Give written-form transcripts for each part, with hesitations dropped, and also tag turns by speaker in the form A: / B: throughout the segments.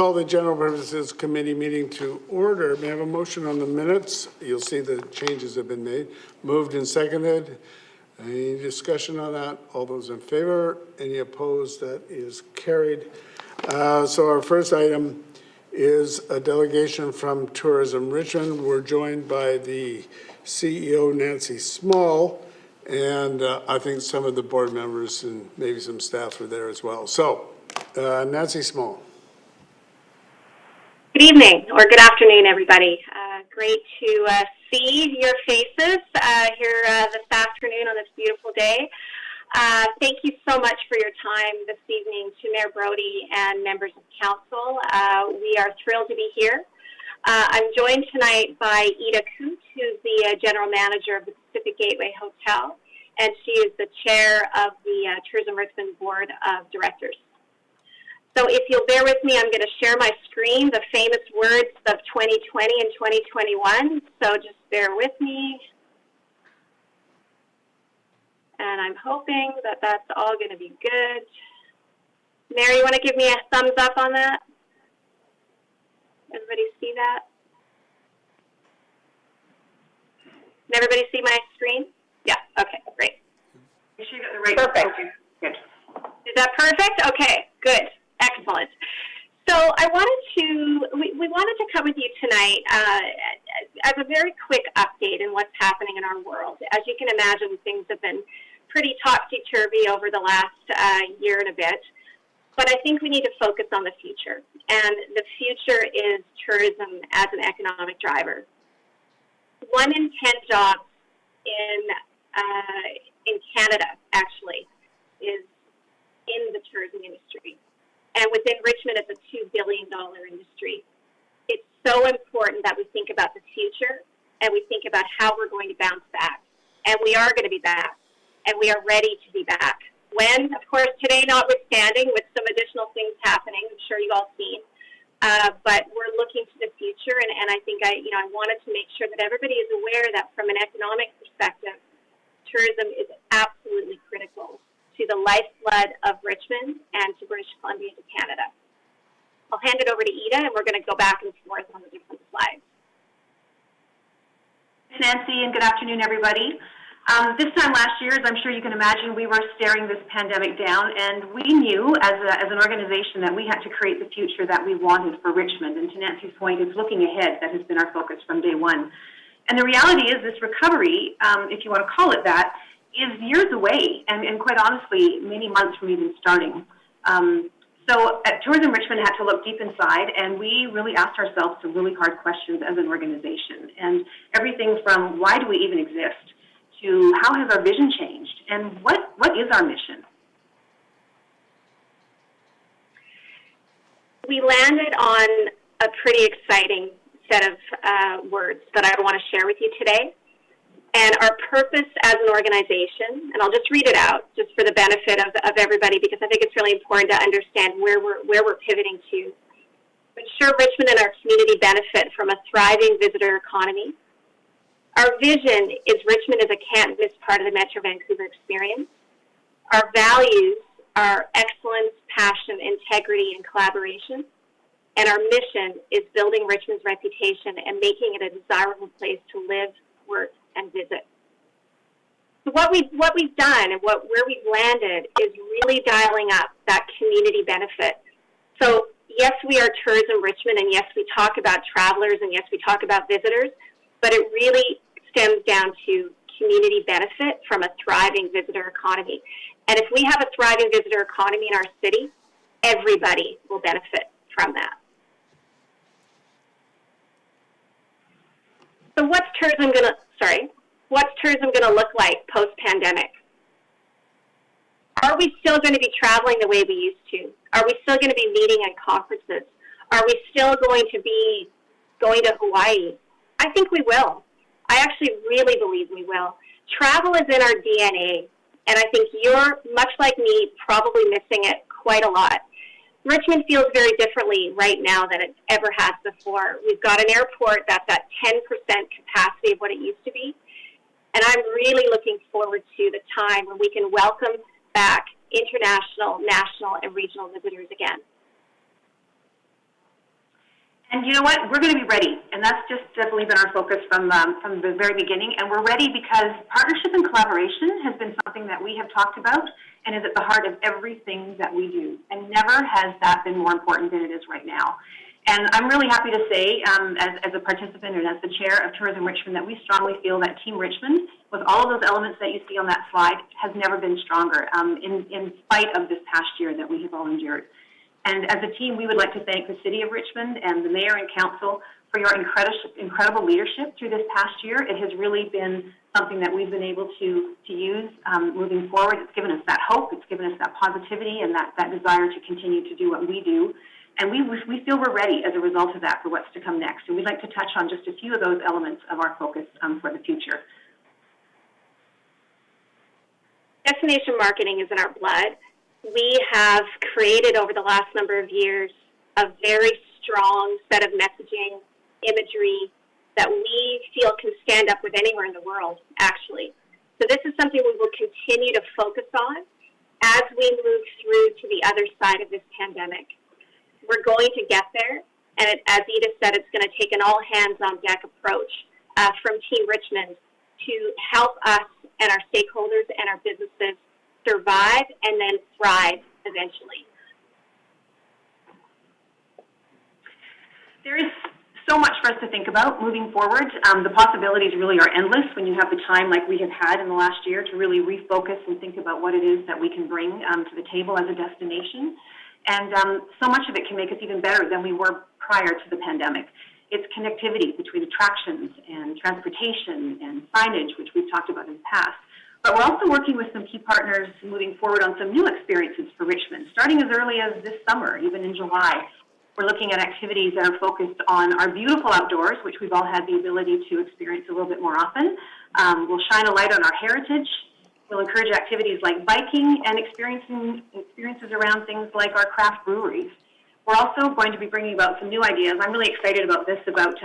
A: Call the General Purposes Committee meeting to order. May I have a motion on the minutes? You'll see the changes have been made. Moved and seconded. Any discussion on that? All those in favor? Any opposed? That is carried. So our first item is a delegation from Tourism Richmond. We're joined by the CEO, Nancy Small, and I think some of the board members and maybe some staff are there as well. So, Nancy Small.
B: Good evening, or good afternoon, everybody. Great to see your faces here this afternoon on this beautiful day. Thank you so much for your time this evening to Mayor Brody and members of council. We are thrilled to be here. I'm joined tonight by Ida Coote, who's the general manager of the Pacific Gateway Hotel, and she is the chair of the Tourism Richmond Board of Directors. So if you'll bear with me, I'm going to share my screen, the famous words of 2020 and 2021. So just bear with me. And I'm hoping that that's all going to be good. Mary, you want to give me a thumbs up on that? Everybody see that? Can everybody see my screen? Yeah, okay, great.
C: You should get the right.
B: Perfect.
C: Okay. Good.
B: Is that perfect? Okay, good. Excellent. So I wanted to, we wanted to come with you tonight as a very quick update in what's happening in our world. As you can imagine, things have been pretty topsy-turvy over the last year and a bit. But I think we need to focus on the future. And the future is tourism as an economic driver. 1 in 10 jobs in Canada, actually, is in the tourism industry. And within Richmond, it's a $2 billion industry. It's so important that we think about the future and we think about how we're going to bounce back. And we are going to be back, and we are ready to be back. When, of course, today notwithstanding, with some additional things happening, I'm sure you've all seen, but we're looking to the future, and I think I wanted to make sure that everybody is aware that from an economic perspective, tourism is absolutely critical to the lifeblood of Richmond and to British Columbia, to Canada. I'll hand it over to Ida, and we're going to go back and forth on the different slides.
C: Nancy, and good afternoon, everybody. This time last year, as I'm sure you can imagine, we were staring this pandemic down, and we knew as an organization that we had to create the future that we wanted for Richmond. And to Nancy's point, it's looking ahead that has been our focus from day one. And the reality is this recovery, if you want to call it that, is years away, and quite honestly, many months from even starting. So at Tourism Richmond had to look deep inside, and we really asked ourselves some really hard questions as an organization. And everything from why do we even exist to how has our vision changed, and what is our mission?
B: We landed on a pretty exciting set of words that I want to share with you today. And our purpose as an organization, and I'll just read it out just for the benefit of everybody, because I think it's really important to understand where we're pivoting to. Ensure Richmond and our community benefit from a thriving visitor economy. Our vision is Richmond is a can't-miss part of the Metro Vancouver experience. Our values are excellence, passion, integrity, and collaboration. And our mission is building Richmond's reputation and making it a desirable place to live, work, and visit. So what we've done and where we've landed is really dialing up that community benefit. So yes, we are Tourism Richmond, and yes, we talk about travelers, and yes, we talk about visitors, but it really stems down to community benefit from a thriving visitor economy. And if we have a thriving visitor economy in our city, everybody will benefit from that. So what's tourism going to look like post-pandemic? Are we still going to be traveling the way we used to? Are we still going to be meeting at conferences? Are we still going to be going to Hawaii? I think we will. I actually really believe we will. Travel is in our DNA, and I think you're, much like me, probably missing it quite a lot. Richmond feels very differently right now than it ever has before. We've got an airport that's at 10% capacity of what it used to be. And I'm really looking forward to the time when we can welcome back international, national, and regional visitors again.
C: And you know what? We're going to be ready, and that's just definitely been our focus from the very beginning. And we're ready because partnership and collaboration has been something that we have talked about and is at the heart of everything that we do. And never has that been more important than it is right now. And I'm really happy to say, as a participant and as the chair of Tourism Richmond, that we strongly feel that Team Richmond, with all of those elements that you see on that slide, has never been stronger in spite of this past year that we have all endured. And as a team, we would like to thank the City of Richmond and the Mayor and Council for your incredible leadership through this past year. It has really been something that we've been able to use moving forward. It's given us that hope, it's given us that positivity and that desire to continue to do what we do. And we feel we're ready as a result of that for what's to come next. And we'd like to touch on just a few of those elements of our focus for the future.
B: Destination marketing is in our blood. We have created over the last number of years a very strong set of messaging, imagery that we feel can stand up with anywhere in the world, actually. So this is something we will continue to focus on as we move through to the other side of this pandemic. We're going to get there, and as Edith said, it's going to take an all-hands-on-deck approach from Team Richmond to help us and our stakeholders and our businesses survive and then thrive eventually.
C: There is so much for us to think about moving forward. The possibilities really are endless when you have the time like we have had in the last year to really refocus and think about what it is that we can bring to the table as a destination. And so much of it can make us even better than we were prior to the pandemic. It's connectivity between attractions and transportation and signage, which we've talked about in the past. But we're also working with some key partners moving forward on some new experiences for Richmond, starting as early as this summer, even in July. We're looking at activities that are focused on our beautiful outdoors, which we've all had the ability to experience a little bit more often. We'll shine a light on our heritage. We'll encourage activities like biking and experiences around things like our craft breweries. We're also going to be bringing about some new ideas. I'm really excited about this, about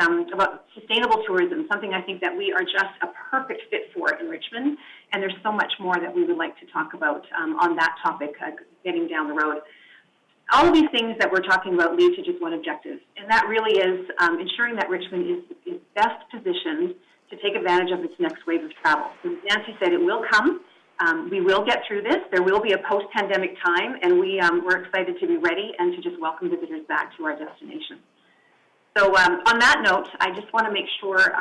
C: sustainable tourism, something I think that we are just a perfect fit for in Richmond. And there's so much more that we would like to talk about on that topic getting down the road. All of these things that we're talking about lead to just one objective, and that really is ensuring that Richmond is best positioned to take advantage of its next wave of travel. As Nancy said, it will come. We will get through this. There will be a post-pandemic time, and we're excited to be ready and to just welcome visitors back to our destination. So on that note, I just want to make sure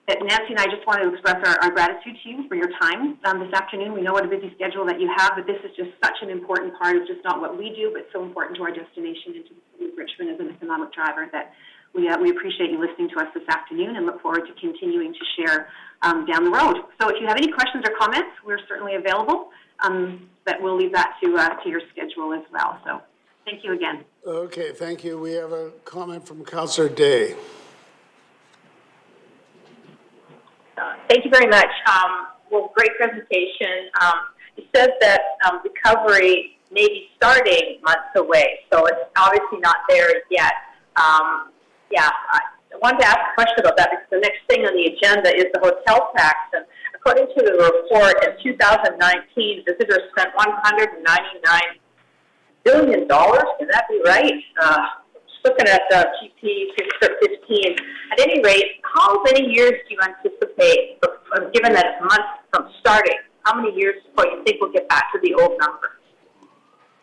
C: that Nancy and I just want to express our gratitude to you for your time this afternoon. We know what a busy schedule that you have, but this is just such an important part of just not what we do, but so important to our destination and to the city of Richmond as an economic driver that we appreciate you listening to us this afternoon and look forward to continuing to share down the road. So if you have any questions or comments, we're certainly available, but we'll leave that to your schedule as well. So thank you again.
A: Okay, thank you. We have a comment from Councillor Day.
D: Thank you very much. Well, great presentation. It says that recovery may be starting months away, so it's obviously not there yet. I wanted to ask a question about that because the next thing on the agenda is the hotel tax. And according to the report, in 2019, visitors spent $199 billion. Can that be right? Looking at GP 15. At any rate, how many years do you anticipate, given that it's months from starting, how many years before you think we'll get back to the old number?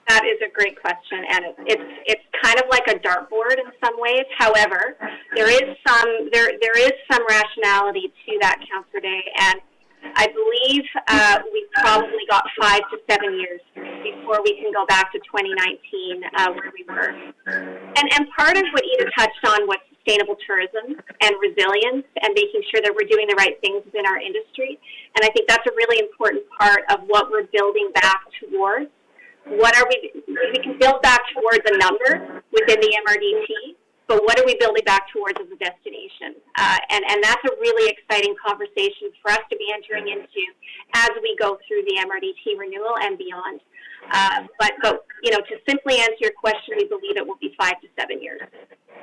B: That is a great question, and it's kind of like a dartboard in some ways. However, there is some rationality to that, Councillor Day, and I believe we've probably got 5 to 7 years before we can go back to 2019 where we were. And part of what Edith touched on was sustainable tourism and resilience and making sure that we're doing the right things within our industry. And I think that's a really important part of what we're building back towards. We can build back towards a number within the Mrdt, but what are we building back towards as a destination? And that's a really exciting conversation for us to be entering into as we go through the Mrdt renewal and beyond. But to simply answer your question, we believe it will be 5 to 7 years.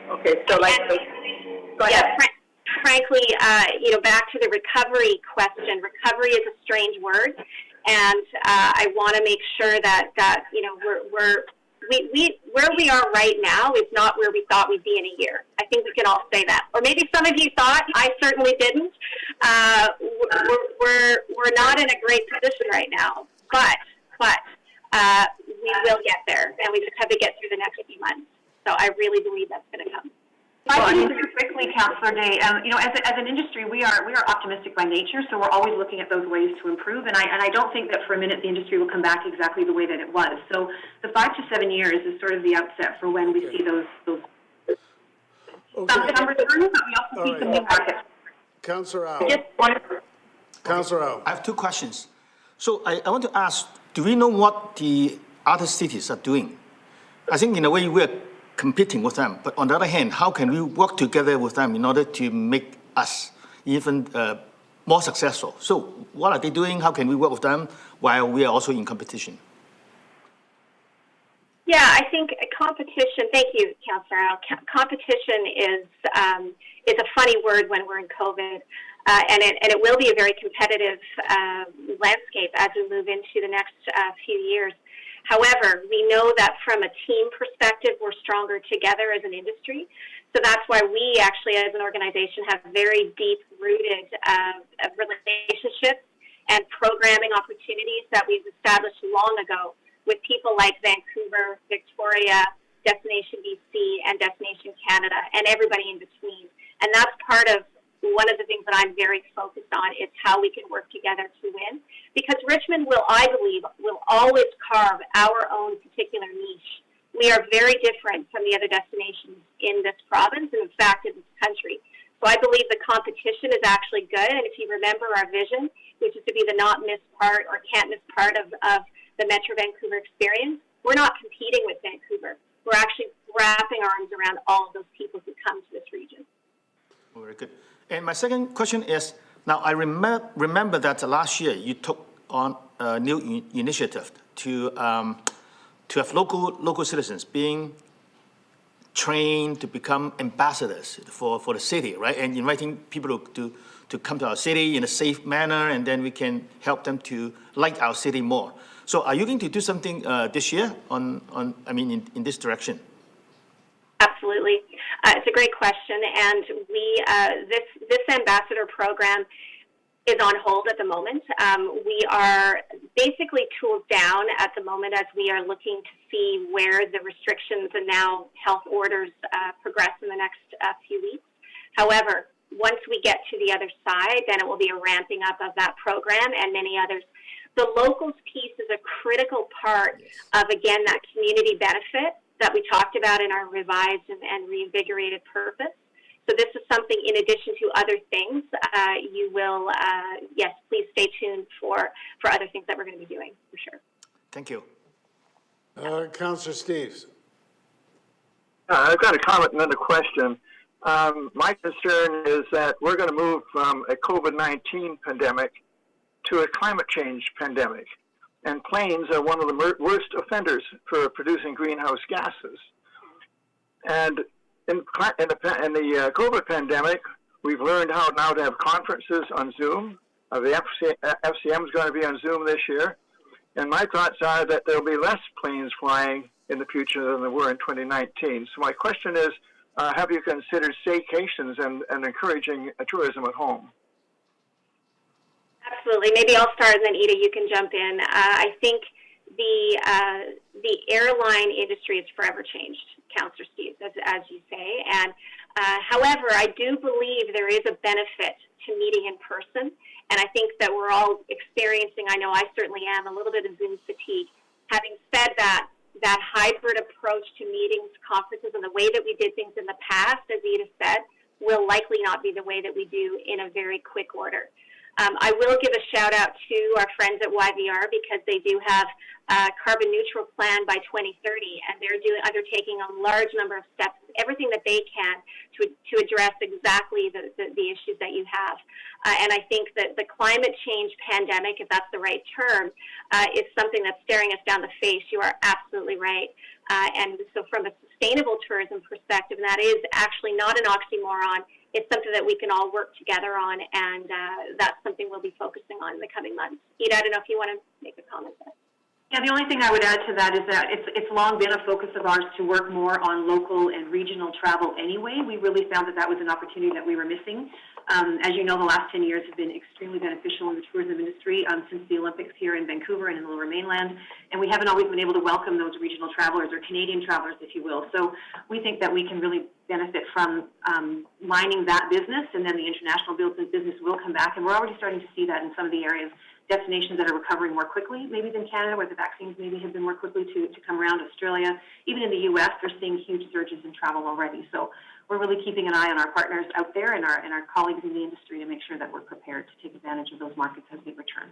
D: Okay, so go ahead.
B: Yeah, frankly, back to the recovery question. Recovery is a strange word, and I want to make sure that where we are right now is not where we thought we'd be in a year. I think we can all say that. Or maybe some of you thought, I certainly didn't. We're not in a great position right now, but we will get there, and we just have to get through the next few months. So I really believe that's going to come.
C: I think very quickly, Councillor Day, as an industry, we are optimistic by nature, so we're always looking at those ways to improve. And I don't think that for a minute the industry will come back exactly the way that it was. So the 5 to 7 years is sort of the outset for when we see those some returns, but we also see some new markets.
A: Councillor Au. Councillor Au.
E: I have two questions. So I want to ask, do we know what the other cities are doing? I think in a way we are competing with them, but on the other hand, how can we work together with them in order to make us even more successful? So what are they doing? How can we work with them while we are also in competition?
B: Yeah, I think competition, thank you, Councillor Al. Competition is a funny word when we're in COVID, and it will be a very competitive landscape as we move into the next few years. However, we know that from a team perspective, we're stronger together as an industry. So that's why we actually, as an organization, have very deep-rooted relationships and programming opportunities that we've established long ago with people like Vancouver, Victoria, Destination BC, and Destination Canada, and everybody in between. And that's part of one of the things that I'm very focused on is how we can work together to win. Because Richmond I believe, will always carve our own particular niche. We are very different from the other destinations in this province and, in fact, in this country. So I believe the competition is actually good. And if you remember our vision, which is to be the not miss part or can't miss part of the Metro Vancouver experience, we're not competing with Vancouver. We're actually wrapping arms around all of those people who come to this region.
E: Very good. And my second question is, now I remember that last year you took on a new initiative to have local citizens being trained to become ambassadors for the city, right? And inviting people to come to our city in a safe manner, and then we can help them to like our city more. So are you going to do something this year in this direction?
B: Absolutely. It's a great question, and we this ambassador program is on hold at the moment. We are basically tooled down at the moment as we are looking to see where the restrictions and now health orders progress in the next few weeks. However, once we get to the other side, then it will be a ramping up of that program and many others. The locals piece is a critical part of, again, that community benefit that we talked about in our revised and reinvigorated purpose. So this is something in addition to other things. You will, yes, please stay tuned for other things that we're going to be doing, for sure.
E: Thank you.
A: Councillor Steves.
F: I've got a comment and then a question. My concern is that we're going to move from a COVID-19 pandemic to a climate change pandemic. And planes are one of the worst offenders for producing greenhouse gases. And in the COVID pandemic, we've learned how now to have conferences on Zoom. The FCM is going to be on Zoom this year. And my thoughts are that there'll be less planes flying in the future than there were in 2019. So my question is, have you considered staycations and encouraging tourism at home?
B: Absolutely. Maybe I'll start, and then Ida, you can jump in. I think the airline industry has forever changed, Councillor Steve, as you say. And however, I do believe there is a benefit to meeting in person, and I think that we're all experiencing, I know I certainly am, a little bit of Zoom fatigue. Having said that, that hybrid approach to meetings, conferences, and the way that we did things in the past, as Ida said, will likely not be the way that we do in a very quick order. I will give a shout out to our friends at YVR because they do have a carbon neutral plan by 2030, and they're undertaking a large number of steps, everything that they can to address exactly the issues that you have. And I think that the climate change pandemic, if that's the right term, is something that's staring us down the face. You are absolutely right. And so from a sustainable tourism perspective, and that is actually not an oxymoron, it's something that we can all work together on, and that's something we'll be focusing on in the coming months. Ida, I don't know if you want to make a comment there.
C: Yeah, the only thing I would add to that is that it's long been a focus of ours to work more on local and regional travel anyway. We really found that was an opportunity that we were missing. As you know, the last 10 years have been extremely beneficial in the tourism industry since the Olympics here in Vancouver and in the Lower Mainland, and we haven't always been able to welcome those regional travelers or Canadian travelers, if you will. So we think that we can really benefit from lining that business, and then the international business will come back, and we're already starting to see that in some of the areas, destinations that are recovering more quickly, maybe than Canada, where the vaccines maybe have been more quickly to come around. Australia, even in the U.S., they're seeing huge surges in travel already. So we're really keeping an eye on our partners out there and our colleagues in the industry to make sure that we're prepared to take advantage of those markets as they return.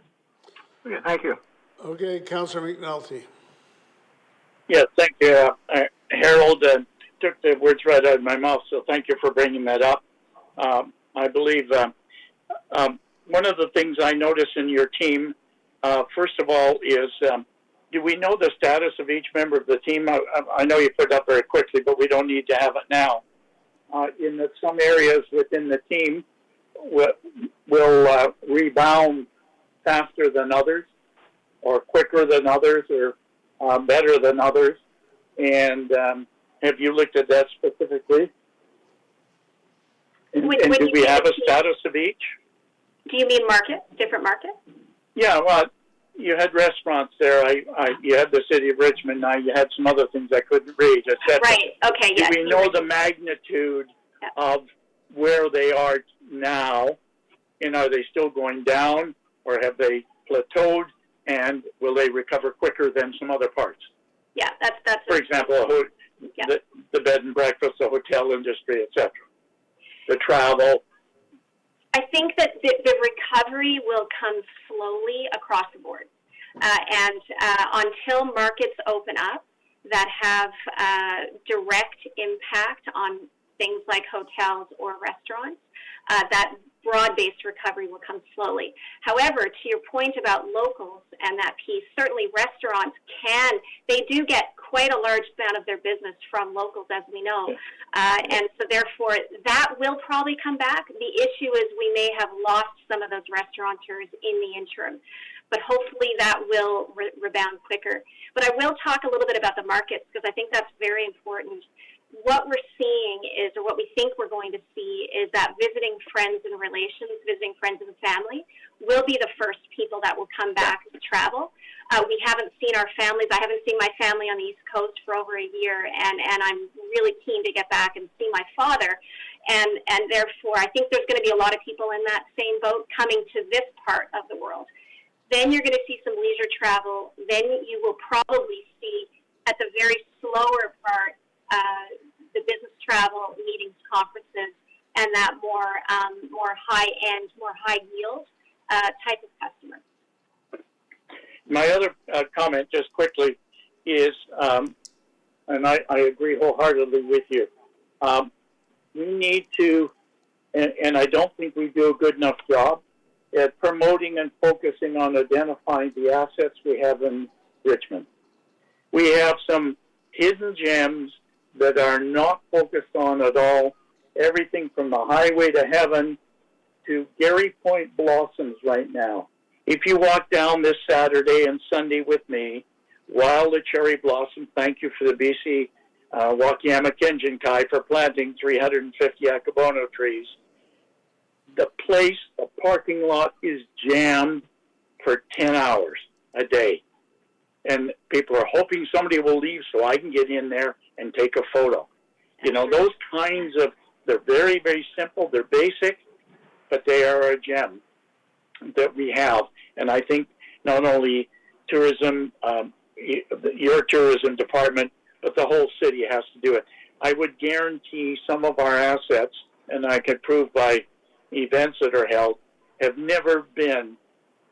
F: Okay, thank you.
A: Okay, Councillor McNulty.
G: Yes, thank you. Harold took the words right out of my mouth, so thank you for bringing that up. I believe one of the things I notice in your team, first of all, is do we know the status of each member of the team? I know you put it up very quickly, but we don't need to have it now. In that some areas within the team will rebound faster than others, or quicker than others, or better than others. And have you looked at that specifically? And do we have a status of each?
B: Do you mean different markets?
G: Yeah, well, you had restaurants there. You had the city of Richmond. Now you had some other things I couldn't read.
B: Right. Okay.
G: Do
B: yes.
G: we know the magnitude of where they are now? And are they still going down, or have they plateaued? And will they recover quicker than some other parts?
B: Yeah, that's.
G: For example, the bed and breakfast, the hotel industry, etc. The travel.
B: I think that the recovery will come slowly across the board. And until markets open up that have direct impact on things like hotels or restaurants, that broad-based recovery will come slowly. However, to your point about locals and that piece, certainly restaurants they do get quite a large amount of their business from locals, as we know. And so therefore, that will probably come back. The issue is we may have lost some of those restaurateurs in the interim. But hopefully that will rebound quicker. But I will talk a little bit about the markets, because I think that's very important. What we're seeing is, or what we think we're going to see, is that visiting friends and relations, visiting friends and family, will be the first people that will come back to travel. We haven't seen our families. I haven't seen my family on the East Coast for over a year, and I'm really keen to get back and see my father. And therefore, I think there's going to be a lot of people in that same boat coming to this part of the world. Then you're going to see some leisure travel. Then you will probably see, at the very slower part, the business travel, meetings, conferences, and that more high-end, more high-yield type of customer.
G: My other comment, just quickly, is, and I agree wholeheartedly with you, we need to, and I don't think we do a good enough job at promoting and focusing on identifying the assets we have in Richmond. We have some hidden gems that are not focused on at all. Everything from the highway to heaven to Gary Point blossoms right now. If you walk down this Saturday and Sunday with me, while the cherry blossom, thank you for the BC Wakiama-Kinjinkai for planting 350 Akabono trees. The parking lot is jammed for 10 hours a day. And people are hoping somebody will leave so I can get in there and take a photo. You know, those kinds of, they're very, very simple, they're basic, but they are a gem that we have. And I think not only tourism, your tourism department, but the whole city has to do it. I would guarantee some of our assets, and I could prove by events that are held, have never been,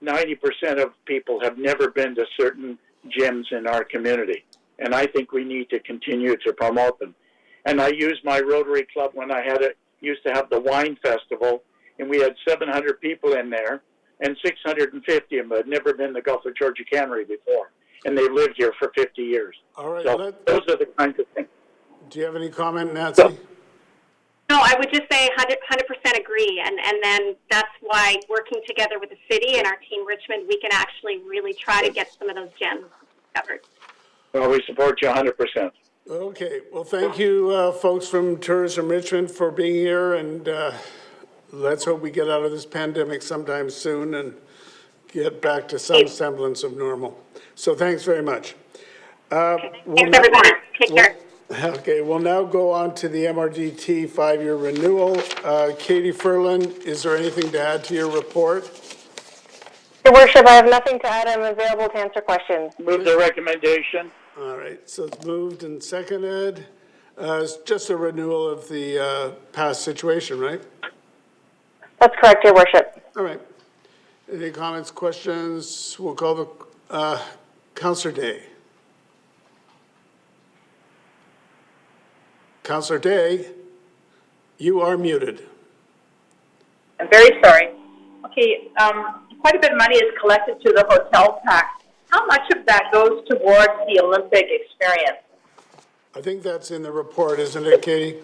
G: 90% of people have never been to certain gyms in our community. And I think we need to continue to promote them. And I used my Rotary Club when I used to have the wine festival, and we had 700 people in there, and 650 of them had never been to the Gulf of Georgia Cannery before. And they've lived here for 50 years.
A: All right.
G: So those are the kinds of things.
A: Do you have any comment, Nancy?
B: No, I would just say 100% agree. And then that's why working together with the city and our team Richmond, we can actually really try to get some of those gems discovered.
G: Well, we support you 100%.
A: Okay, well, thank you, folks from Tourism Richmond for being here, and let's hope we get out of this pandemic sometime soon and get back to some semblance of normal. So thanks very much.
B: Thanks, everyone. Take care.
A: Okay, we'll now go on to the MRDT 5-year renewal. Katie Ferland, is there anything to add to your report?
H: Your Worship, I have nothing to add. I'm available to answer questions.
G: Move the recommendation.
A: All right, so it's moved and seconded. It's just a renewal of the past situation, right?
H: That's correct, Your Worship.
A: All right. Any comments, questions? We'll call the Councillor Day. Councillor Day, you are muted.
D: I'm very sorry. Okay, quite a bit of money is collected through the hotel tax. How much of that goes towards the Olympic experience?
A: I think that's in the report, isn't it, Katie?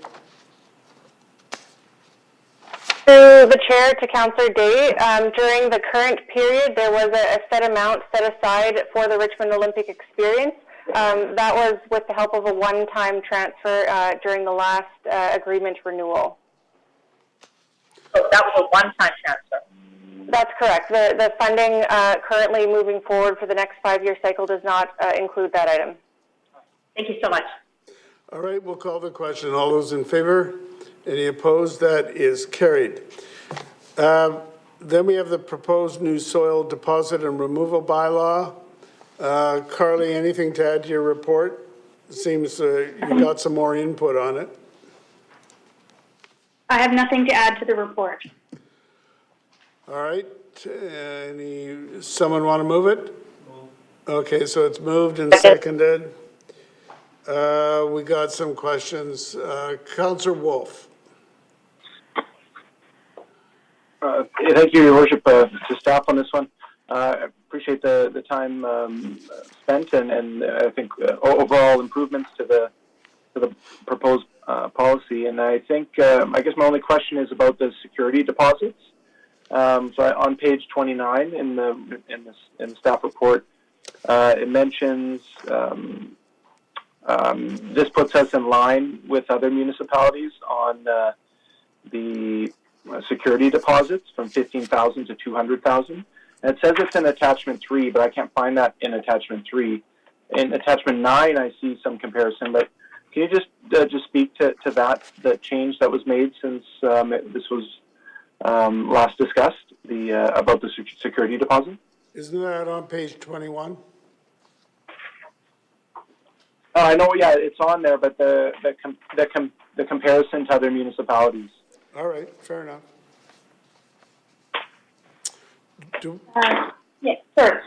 H: Through the chair to Councillor Day, during the current period, there was a set amount set aside for the Richmond Olympic experience. That was with the help of a one-time transfer during the last agreement renewal.
D: So that was a one-time transfer.
H: That's correct. The funding currently moving forward for the next 5-year cycle does not include that item.
D: Thank you so much.
A: All right, we'll call the question. All those in favor? Any opposed? That is carried. Then we have the proposed new soil deposit and removal bylaw. Carly, anything to add to your report? It seems you got some more input on it.
I: I have nothing to add to the report.
A: All right, someone want to move it? Okay, so it's moved and seconded. We got some questions. Councillor Wolf.
J: Thank you, Your Worship, to staff on this one. Appreciate the time spent and I think overall improvements to the proposed policy. And I think I guess my only question is about the security deposits. On page 29 in the staff report, it mentions this puts us in line with other municipalities on the security deposits from 15,000 to 200,000. And it says it's in attachment 3, but I can't find that in attachment 3. In attachment 9, I see some comparison, but can you just speak to that, the change that was made since this was last discussed, about the security deposit?
A: Isn't that on page 21?
J: I know, yeah, it's on there, but the comparison to other municipalities.
A: All right, fair enough.
I: Yes, sir.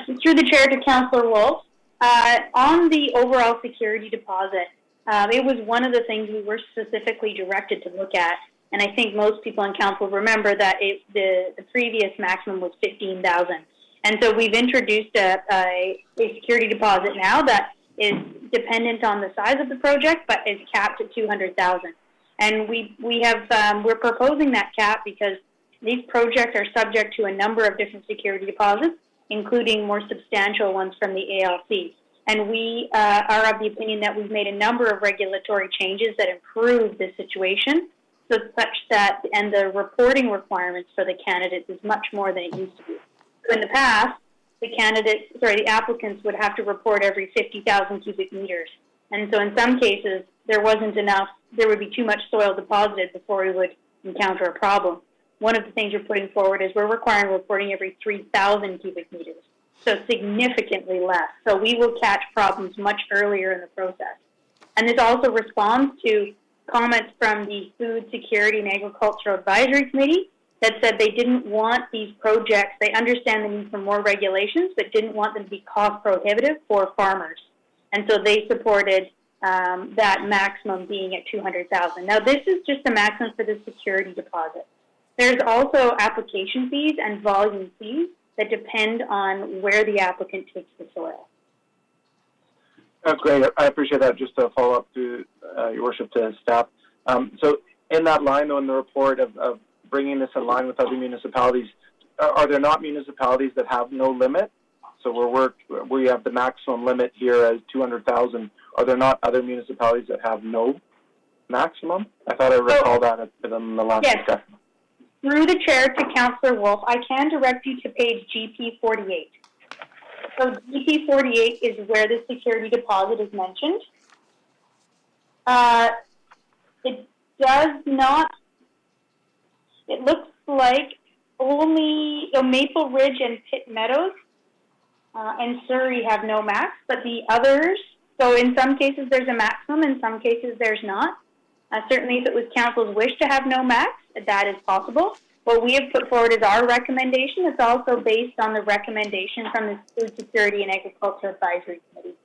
I: Through the chair to Councillor Wolf, on the overall security deposit, it was one of the things we were specifically directed to look at, and I think most people on council remember that the previous maximum was 15,000, and so we've introduced a security deposit now that is dependent on the size of the project, but is capped at 200,000. And we're proposing that cap because these projects are subject to a number of different security deposits, including more substantial ones from the ALC. And we are of the opinion that we've made a number of regulatory changes that improve the situation, such that, and the reporting requirements for the candidates is much more than it used to be. So in the past, the applicants would have to report every 50,000 cubic meters. And so in some cases, there wasn't enough, there would be too much soil deposited before we would encounter a problem. One of the things we're putting forward is we're requiring reporting every 3,000 cubic meters, so significantly less. So we will catch problems much earlier in the process. And this also responds to comments from the Food Security and Agricultural Advisory Committee that said they didn't want these projects, they understand the need for more regulations, but didn't want them to be cost prohibitive for farmers. And so they supported that maximum being at 200,000. Now this is just the maximum for the security deposit. There's also application fees and volume fees that depend on where the applicant takes the soil.
J: Great, I appreciate that. Just to follow up to Your Worship, to staff. So in that line, though, in the report of bringing this in line with other municipalities, are there not municipalities that have no limit? So we have the maximum limit here as 200,000. Are there not other municipalities that have no maximum? I thought I recalled that in the last discussion.
I: Through the chair to Councillor Wolf, I can direct you to page GP 48. So GP 48 is where the security deposit is mentioned. It does not, it looks like only Maple Ridge and Pitt Meadows and Surrey have no max, but the others, so in some cases there's a maximum, in some cases there's not. Certainly if it was council's wish to have no max, that is possible. What we have put forward is our recommendation. It's also based on the recommendation from the Food Security and Agriculture Advisory Committee.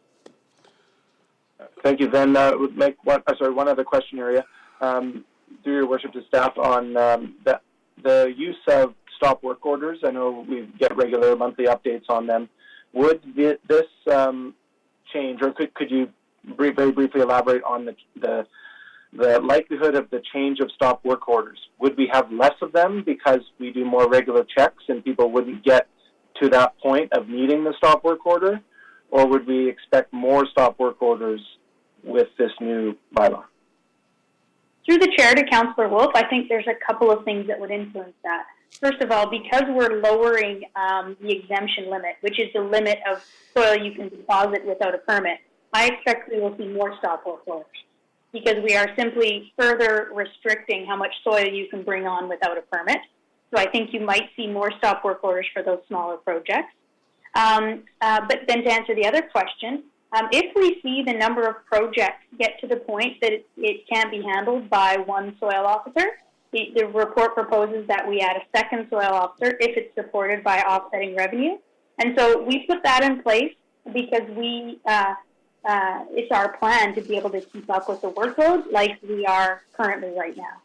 J: Thank you. Then make one other question area. Through your worship to staff on the use of stop work orders. I know we get regular monthly updates on them. Would this change, or could you very briefly elaborate on the likelihood of the change of stop work orders? Would we have less of them because we do more regular checks and people wouldn't get to that point of needing the stop work order? Or would we expect more stop work orders with this new bylaw?
I: Through the chair to Councillor Wolf, I think there's a couple of things that would influence that. First of all, because we're lowering the exemption limit, which is the limit of soil you can deposit without a permit, I expect we will see more stop work orders, because we are simply further restricting how much soil you can bring on without a permit. So I think you might see more stop work orders for those smaller projects. But then to answer the other question, if we see the number of projects get to the point that it can't be handled by one soil officer, the report proposes that we add a second soil officer if it's supported by offsetting revenue. And so we put that in place because it's our plan to be able to keep up with the workload like we are currently right now.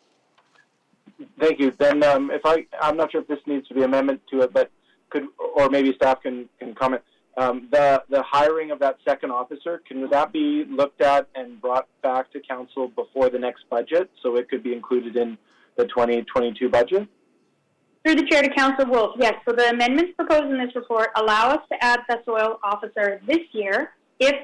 J: Thank you. Then I'm not sure if this needs to be amendment to it, but or maybe staff can comment. The hiring of that second officer, can that be looked at and brought back to council before the next budget so it could be included in the 2022 budget?
I: Through the chair to Councillor Wolf, yes. So the amendments proposed in this report allow us to add the soil officer this year if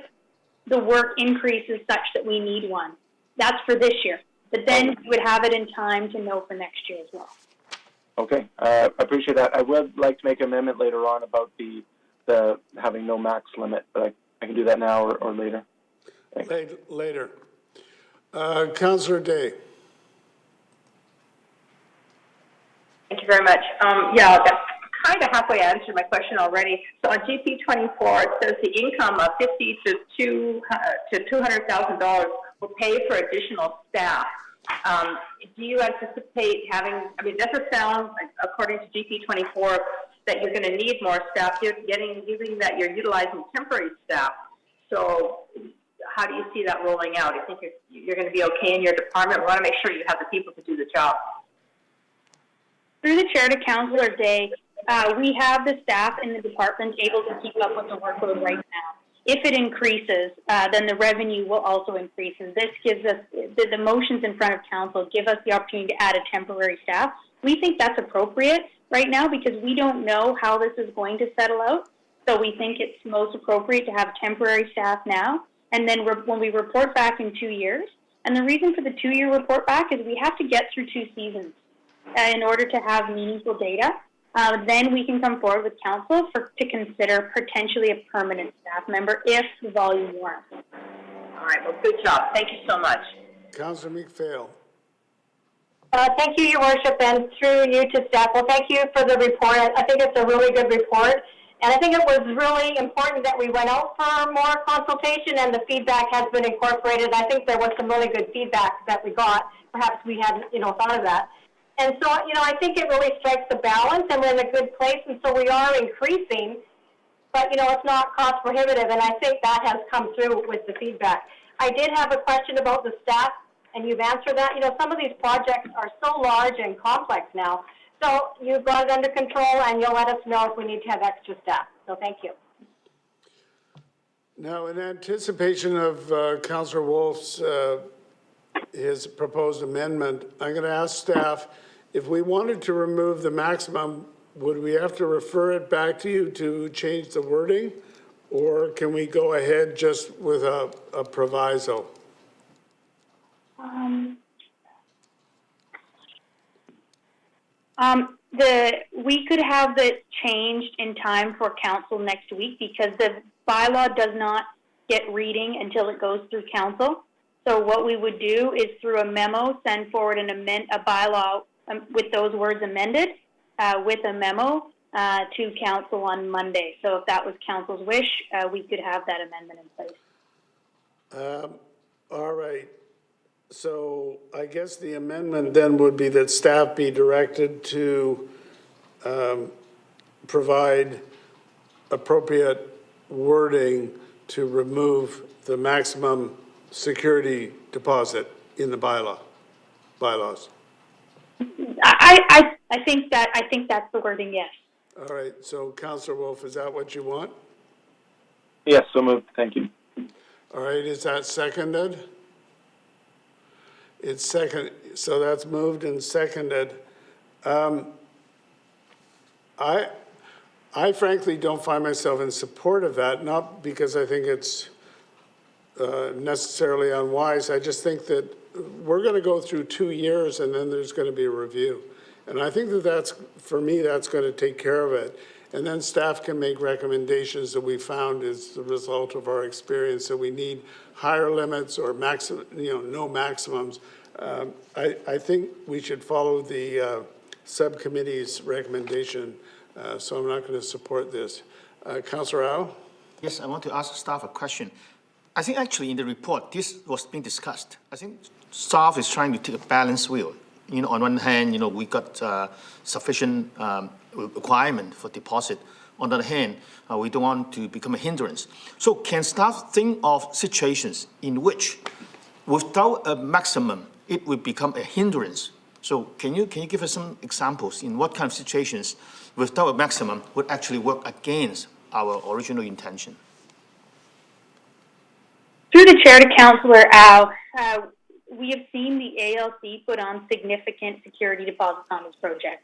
I: the work increases such that we need one. That's for this year. But then we would have it in time to know for next year as well.
J: Okay, I appreciate that. I would like to make an amendment later on about the having no max limit, but I can do that now or later. Thanks.
A: Later. Councillor Day.
D: Thank you very much. Yeah, that's kind of halfway answered my question already. So on GP 24, it says the income of $50,000 to $200,000 will pay for additional staff. Do you anticipate having? I mean, does it sound, according to GP 24, that you're going to need more staff? Given that you're utilizing temporary staff. So, how do you see that rolling out? I think you're going to be okay in your department. We want to make sure you have the people to do the job.
I: Through the chair to Councillor Day, we have the staff in the department able to keep up with the workload right now. If it increases, then the revenue will also increase. And this gives us, the motions in front of council give us the opportunity to add a temporary staff. We think that's appropriate right now because we don't know how this is going to settle out. So we think it's most appropriate to have temporary staff now. And then when we report back in 2 years, and the reason for the 2-year report back is we have to get through 2 seasons in order to have meaningful data. Then we can come forward with council to consider potentially a permanent staff member if the volume warrants.
D: All right, well, good job. Thank you so much.
A: Councillor McPhail.
K: Thank you, Your Worship, and through you to staff. Well, thank you for the report. I think it's a really good report. And I think it was really important that we went out for more consultation and the feedback has been incorporated. I think there was some really good feedback that we got. Perhaps we hadn't, thought of that. And so, I think it really strikes the balance and we're in a good place. And so we are increasing, but, it's not cost prohibitive. And I think that has come through with the feedback. I did have a question about the staff, and you've answered that. Some of these projects are so large and complex now. So you've got it under control, and you'll let us know if we need to have extra staff. So thank you.
A: Now, in anticipation of Councillor Wolf's his proposed amendment, I'm going to ask staff if we wanted to remove the maximum, would we have to refer it back to you to change the wording? Or can we go ahead just with a proviso?
I: We could have it changed in time for council next week because the bylaw does not get reading until it goes through council. So what we would do is through a memo, send forward a bylaw with those words amended with a memo to council on Monday. So if that was council's wish, we could have that amendment in place.
A: All right. So I guess the amendment then would be that staff be directed to provide appropriate wording to remove the maximum security deposit in the bylaws.
I: I think that's the wording, yes.
A: All right, so Councillor Wolf, is that what you want?
J: Yes, so moved. Thank you.
A: All right, is that seconded? It's second, so that's moved and seconded. I frankly don't find myself in support of that, not because I think it's necessarily unwise. I just think that we're going to go through 2 years and then there's going to be a review. And I think that that's, for me, that's going to take care of it. And then staff can make recommendations that we found is the result of our experience that we need higher limits or no maximums. I think we should follow the subcommittee's recommendation, so I'm not going to support this. Councillor Au?
E: Yes, I want to ask staff a question. I think actually in the report, this was being discussed. I think staff is trying to take a balanced view. On one hand, we got sufficient requirement for deposit. On the other hand, we don't want to become a hindrance. So can staff think of situations in which, without a maximum, it would become a hindrance? So can you give us some examples in what kind of situations, without a maximum, would actually work against our original intention?
I: Through the chair to Councillor Au, we have seen the ALC put on significant security deposits on this project,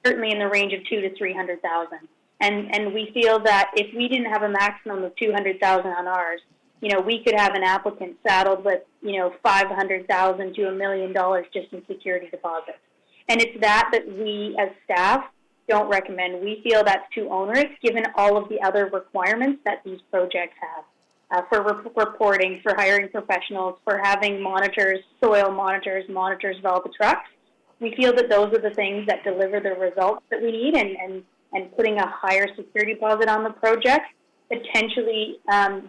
I: certainly in the range of $200,000 to $300,000. And we feel that if we didn't have a maximum of $200,000 on ours, we could have an applicant saddled with, $500,000 to $1 million just in security deposits. And it's that we as staff don't recommend. We feel that's too onerous given all of the other requirements that these projects have. For reporting, for hiring professionals, for having monitors, soil monitors of all the trucks. We feel that those are the things that deliver the results that we need, and putting a higher security deposit on the project potentially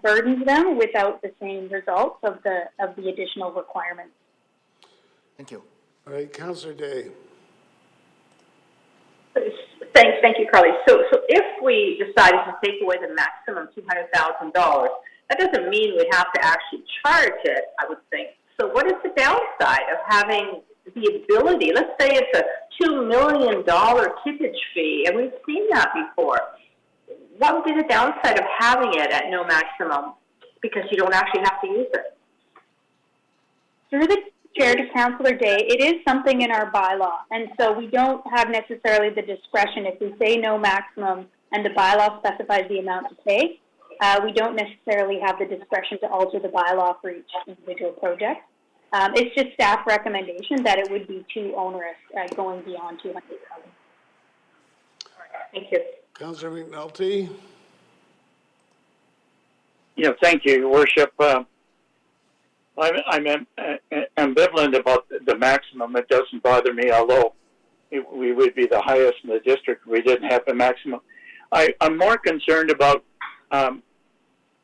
I: burdens them without the same results of the additional requirements.
E: Thank you.
A: All right, Councillor Day.
D: Thank you, Carly. So if we decided to take away the maximum $200,000, that doesn't mean we have to actually charge it, I would think. So what is the downside of having the ability? Let's say it's a $2 million tippage fee, and we've seen that before. What would be the downside of having it at no maximum? Because you don't actually have to use it.
I: Through the chair to Councillor Day, it is something in our bylaw, and so we don't have necessarily the discretion if we say no maximum and the bylaw specifies the amount to pay. We don't necessarily have the discretion to alter the bylaw for each individual project. It's just staff recommendation that it would be too onerous going beyond $200,000.
D: Thank you.
A: Councillor McNulty?
G: Yeah, thank you, Your Worship. I'm ambivalent about the maximum. It doesn't bother me, although we would be the highest in the district if we didn't have a maximum. I'm more concerned about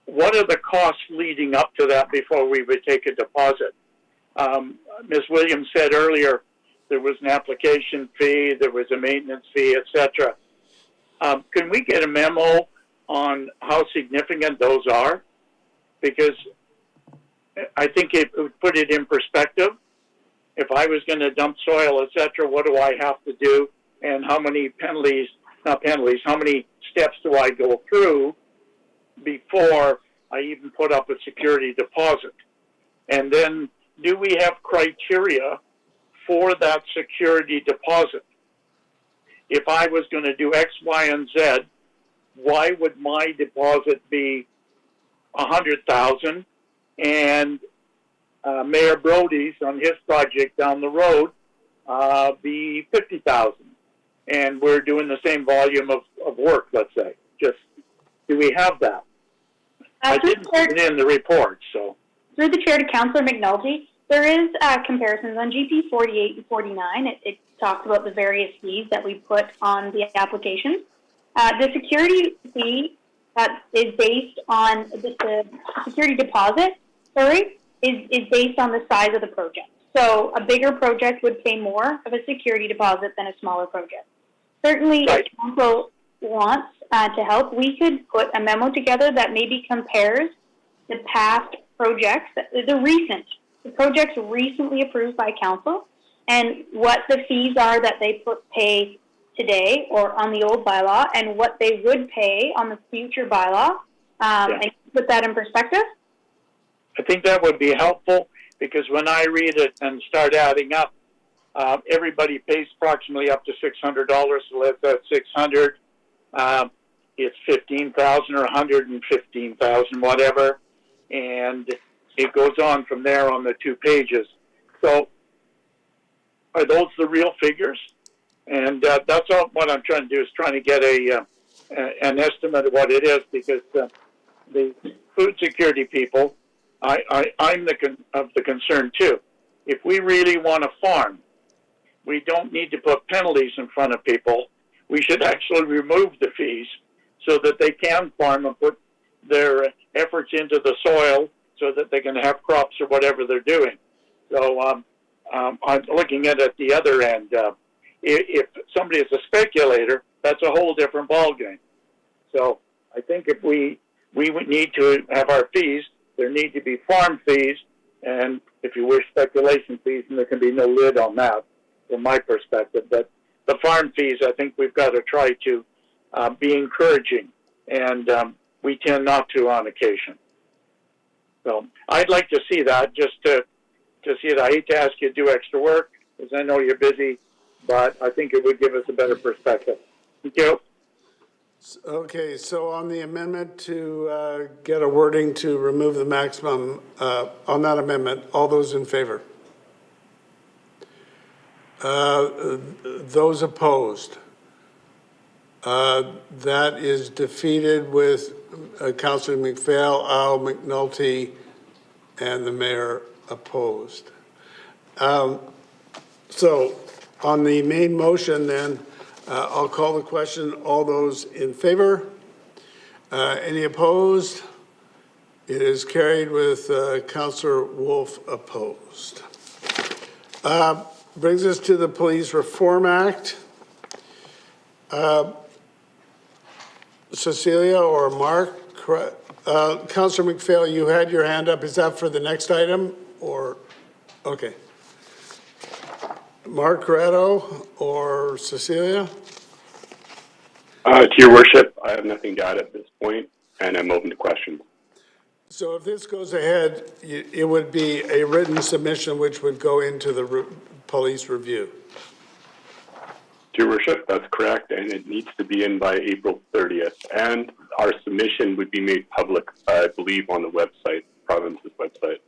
G: what are the costs leading up to that before we would take a deposit. Ms. Williams said earlier there was an application fee, there was a maintenance fee, etc. Can we get a memo on how significant those are? Because I think it would put it in perspective. If I was going to dump soil, etc., what do I have to do, and how many how many steps do I go through before I even put up a security deposit? And then, do we have criteria for that security deposit? if I was going to do X, Y, and Z, why would my deposit be $100,000 and Mayor Brody's on his project down the road be $50,000? And we're doing the same volume of work, let's say. Just, do we have that? I didn't put it in the report, so.
I: Through the chair to Councillor McNulty, there is comparisons on GP 48 and 49. It talks about the various fees that we put on the applications. The security fee is based on the security deposit, is based on the size of the project. So a bigger project would pay more of a security deposit than a smaller project. Certainly, if council wants to help, we could put a memo together that maybe compares the past projects, the projects recently approved by council, and what the fees are that they pay today or on the old bylaw, and what they would pay on the future bylaw, and put that in perspective.
G: I think that would be helpful, because when I read it and start adding up, everybody pays approximately up to $600. So let's at $600, it's $15,000 or $115,000, whatever, and it goes on from there on the 2 pages. So, are those the real figures? And that's all. What I'm trying to do is trying to get an estimate of what it is, because the food security people, I'm of the concern too. If we really want to farm, we don't need to put penalties in front of people. We should actually remove the fees so that they can farm and put their efforts into the soil so that they can have crops or whatever they're doing. So I'm looking at it the other end. If somebody is a speculator, that's a whole different ballgame. So I think if we would need to have our fees, there need to be farm fees, and if you wish, speculation fees, and there can be no lid on that from my perspective. But the farm fees, I think we've got to try to be encouraging, and we tend not to on occasion. So I'd like to see that, just to see it. I hate to ask you to do extra work, because I know you're busy, but I think it would give us a better perspective. Thank you.
A: Okay, so on the amendment to get a wording to remove the maximum, on that amendment, all those in favor? Those opposed? That is defeated with Councillor McPhail, Al, McNulty, and the mayor opposed. So on the main motion then, I'll call the question. All those in favor? Any opposed? It is carried with Councillor Wolf opposed. Brings us to the Police Reform Act. Cecilia or Mark? Councillor McPhail, you had your hand up. Is that for the next item or? Okay. Mark Mrdt or Cecilia?
L: To your worship, I have nothing to add at this point, and I'm open to questions.
A: So if this goes ahead, it would be a written submission which would go into the police review.
L: To your worship, that's correct, and it needs to be in by April 30th. And our submission would be made public, I believe, on the website, province's website.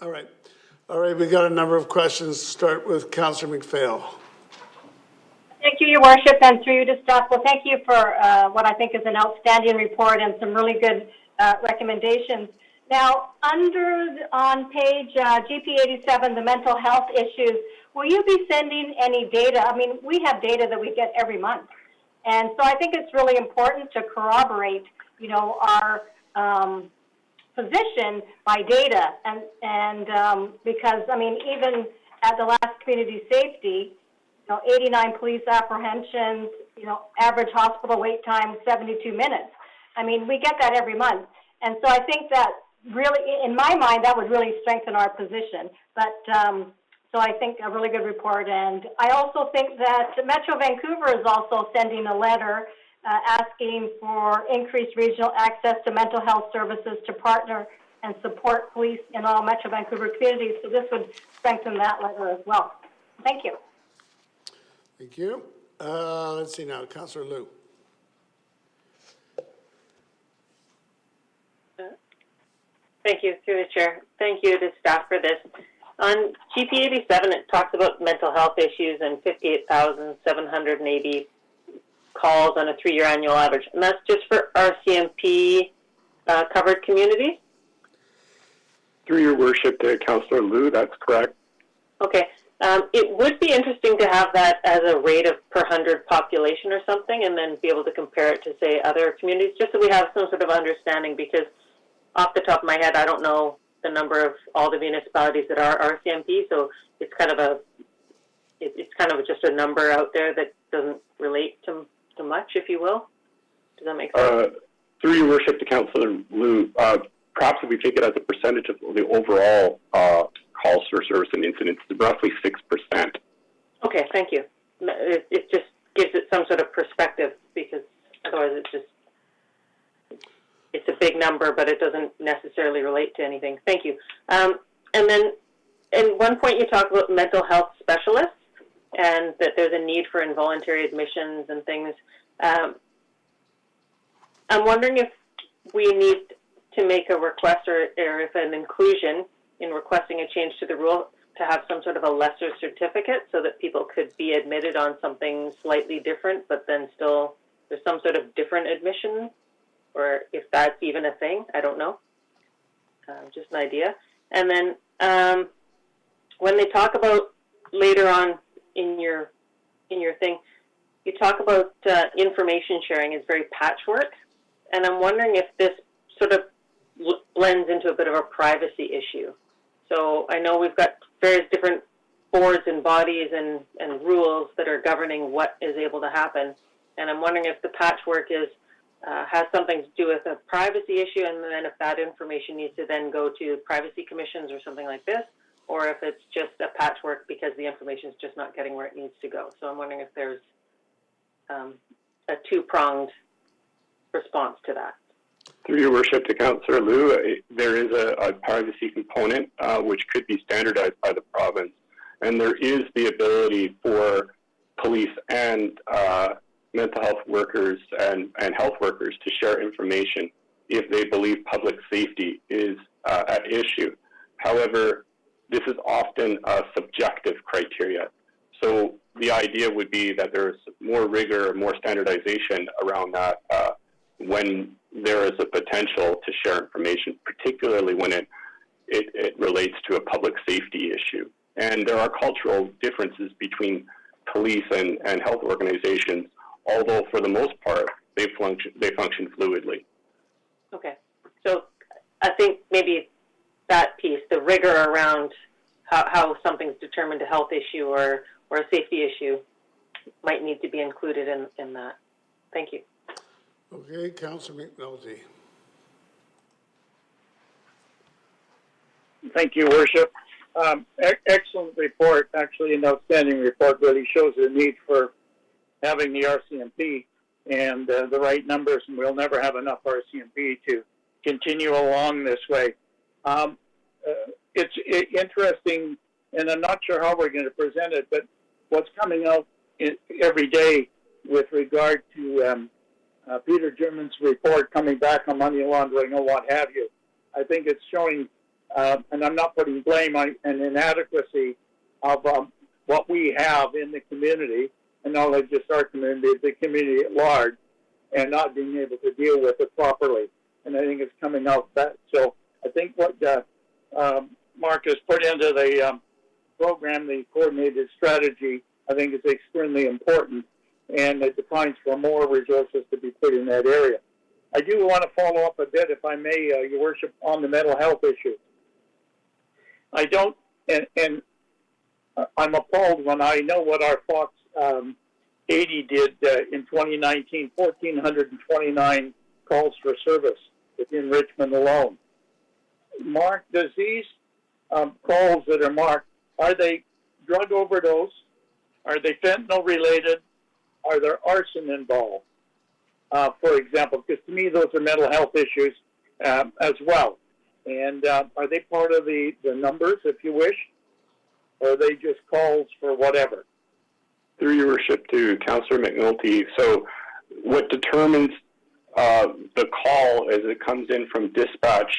A: All right. All right, we got a number of questions. Start with Councillor McPhail.
K: Thank you, Your Worship, and through you to staff. Well, thank you for what I think is an outstanding report and some really good recommendations. Now, on page GP 87, the mental health issues, will you be sending any data? I mean, we have data that we get every month. And so I think it's really important to corroborate, our position by data. And because, I mean, even at the last community safety, 89 police apprehensions, average hospital wait time, 72 minutes. I mean, we get that every month. And so I think that really, in my mind, that would really strengthen our position. But so I think a really good report. And I also think that Metro Vancouver is also sending a letter asking for increased regional access to mental health services to partner and support police in all Metro Vancouver communities. So this would strengthen that letter as well. Thank you.
A: Thank you. Let's see now, Councillor Liu.
M: Thank you, through the chair. Thank you to staff for this. On GP 87, it talks about mental health issues and 58,780 calls on a 3-year annual average. And that's just for RCMP covered communities?
L: Through your worship to Councillor Liu, that's correct.
M: Okay. It would be interesting to have that as a rate of per 100 population or something, and then be able to compare it to, say, other communities, just so we have some sort of understanding, because off the top of my head, I don't know the number of all the municipalities that are RCMP, so it's kind of just a number out there that doesn't relate to much, if you will. Does that make sense?
L: Through your worship to Councillor Liu, perhaps if we take it as a percentage of the overall calls for service and incidents, it's roughly 6%.
M: Okay, thank you. It just gives it some sort of perspective, because otherwise it's a big number, but it doesn't necessarily relate to anything. Thank you. And then at one point you talk about mental health specialists and that there's a need for involuntary admissions and things. I'm wondering if we need to make a request or if an inclusion in requesting a change to the rule to have some sort of a lesser certificate so that people could be admitted on something slightly different, but then still there's some sort of different admission, or if that's even a thing, I don't know. Just an idea. And then when they talk about later on in your thing, you talk about information sharing is very patchwork, and I'm wondering if this sort of blends into a bit of a privacy issue. So I know we've got various different boards and bodies and rules that are governing what is able to happen, and I'm wondering if the patchwork has something to do with a privacy issue, and then if that information needs to then go to privacy commissions or something like this, or if it's just a patchwork because the information is just not getting where it needs to go. So I'm wondering if there's a two-pronged response to that.
L: Through your worship to Councillor Liu, there is a privacy component which could be standardized by the province, and there is the ability for police and mental health workers and health workers to share information if they believe public safety is at issue. However, this is often a subjective criteria. So the idea would be that there's more rigor, more standardization around that when there is a potential to share information, particularly when it relates to a public safety issue. And there are cultural differences between police and health organizations, although for the most part, they function fluidly.
M: Okay. So I think maybe that piece, the rigor around how something's determined a health issue or a safety issue, might need to be included in that. Thank you.
A: Okay, Councillor McNulty.
G: Thank you, Worship. Excellent report, actually an outstanding report, really shows the need for having the RCMP and the right numbers, and we'll never have enough RCMP to continue along this way. It's interesting, and I'm not sure how we're going to present it, but what's coming out every day with regard to Peter German's report coming back on money laundering and what have you, I think it's showing, and I'm not putting blame on an inadequacy of what we have in the community, and not only just our community, the community at large, and not being able to deal with it properly. And I think it's coming out that. So I think what Mark has put into the program, the coordinated strategy, I think is extremely important, and it defines for more resources to be put in that area. I do want to follow up a bit, if I may, Your Worship, on the mental health issue. I don't, and I'm appalled when I know what our Fox 80 did in 2019, 1,429 calls for service within Richmond alone. Mark, does these calls that are marked, are they drug overdose? Are they fentanyl related? Are there arson involved? For example, because to me those are mental health issues as well. And are they part of the numbers, if you wish? Or are they just calls for whatever?
L: Through your worship to Councillor McNulty. So what determines the call as it comes in from dispatch,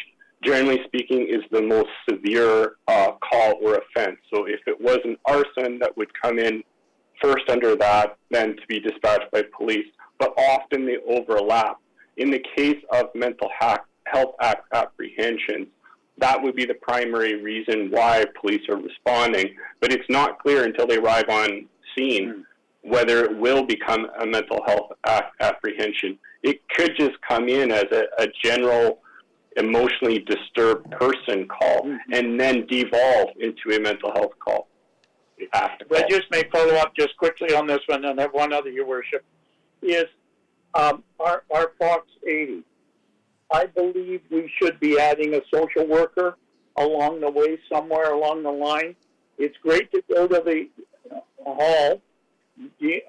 L: generally speaking, is the most severe call or offense. So if it was an arson, that would come in first under that, then to be dispatched by police. But often they overlap. In the case of mental health act apprehensions, that would be the primary reason why police are responding. But it's not clear until they arrive on scene whether it will become a mental health act apprehension. It could just come in as a general emotionally disturbed person call and then devolve into a mental health call.
G: I just may follow up just quickly on this one, and I have one other, Your Worship, is our Fox 80. I believe we should be adding a social worker along the way, somewhere along the line. It's great to go to the hall,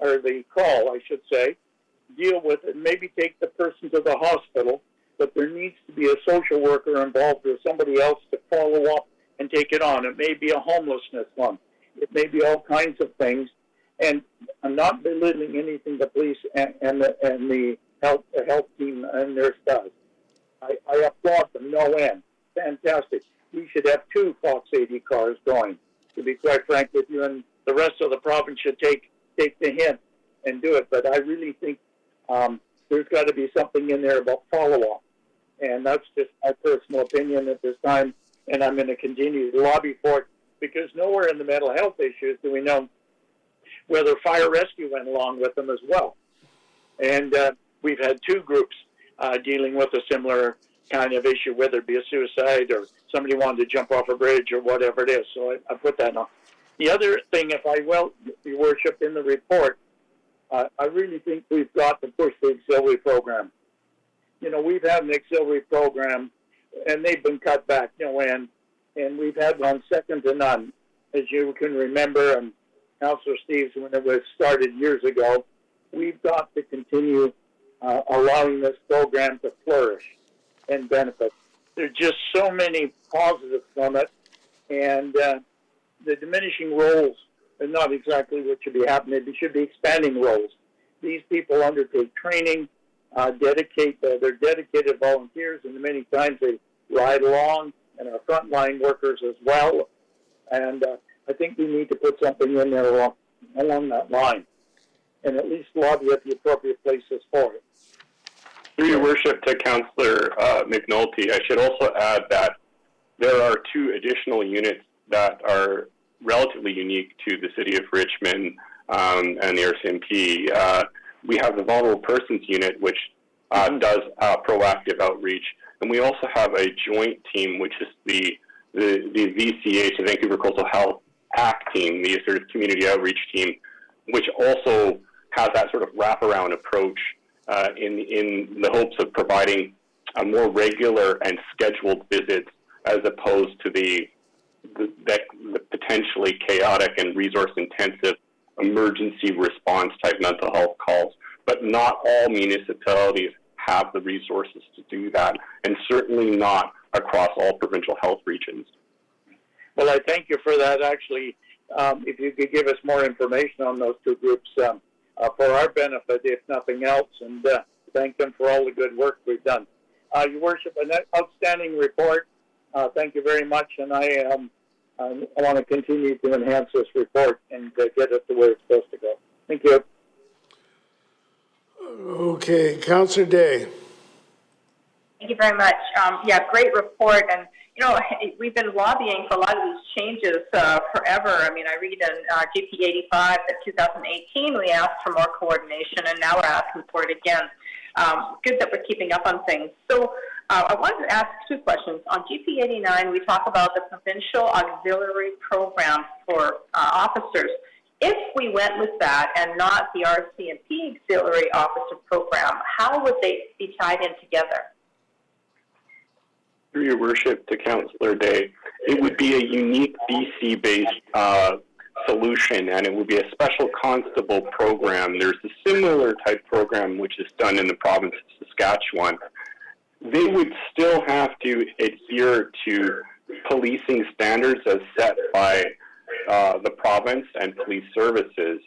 G: or the call, I should say, deal with it, maybe take the person to the hospital, but there needs to be a social worker involved or somebody else to follow up and take it on. It may be a homelessness one. It may be all kinds of things. And I'm not belittling anything the police and the health team and their staff. I applaud them, no end. Fantastic. We should have 2 Fox 80 cars going, to be quite frank with you, and the rest of the province should take the hint and do it. But I really think there's got to be something in there about follow-up. And that's just my personal opinion at this time, and I'm going to continue to lobby for it, because nowhere in the mental health issues do we know whether fire rescue went along with them as well. And we've had 2 groups dealing with a similar kind of issue, whether it be a suicide or somebody wanted to jump off a bridge or whatever it is. So I put that on. The other thing, if I will, Your Worship, in the report, I really think we've got to push the auxiliary program. You know, we've had an auxiliary program, and they've been cut back no end, and we've had one second to none. As you can remember, and Councillor Steves, when it was started years ago, we've got to continue allowing this program to flourish and benefit. There's just so many positives from it, and the diminishing roles are not exactly what should be happening. They should be expanding roles. These people undertake training, they're dedicated volunteers, and many times they ride along, and are frontline workers as well. And I think we need to put something in there along that line, and at least lobby at the appropriate places for it.
L: Through your worship to Councillor McNulty, I should also add that there are 2 additional units that are relatively unique to the City of Richmond and the RCMP. We have the Vulnerable Persons Unit, which does proactive outreach, and we also have a joint team, which is the VCH, the Vancouver Coastal Health ACT team, the sort of community outreach team, which also has that sort of wraparound approach in the hopes of providing a more regular and scheduled visits, as opposed to the potentially chaotic and resource-intensive emergency response type mental health calls. But not all municipalities have the resources to do that, and certainly not across all provincial health regions.
G: Well, I thank you for that. Actually, if you could give us more information on those 2 groups for our benefit, if nothing else, and thank them for all the good work we've done. Your Worship, an outstanding report. Thank you very much, and I want to continue to enhance this report and get it to where it's supposed to go. Thank you.
A: Okay, Councillor Day.
D: Thank you very much. Great report. And, you know, we've been lobbying for a lot of these changes forever. I mean, I read in GP 85 that 2018 we asked for more coordination, and now we're asking for it again. Good that we're keeping up on things. So I wanted to ask 2 questions. On GP 89, we talk about the Provincial Auxiliary Program for officers. If we went with that and not the RCMP Auxiliary Officer Program, how would they be tied in together?
L: Through your worship to Councillor Day, it would be a unique BC-based solution, and it would be a special constable program. There's a similar type program which is done in the province of Saskatchewan. They would still have to adhere to policing standards as set by the province and police services,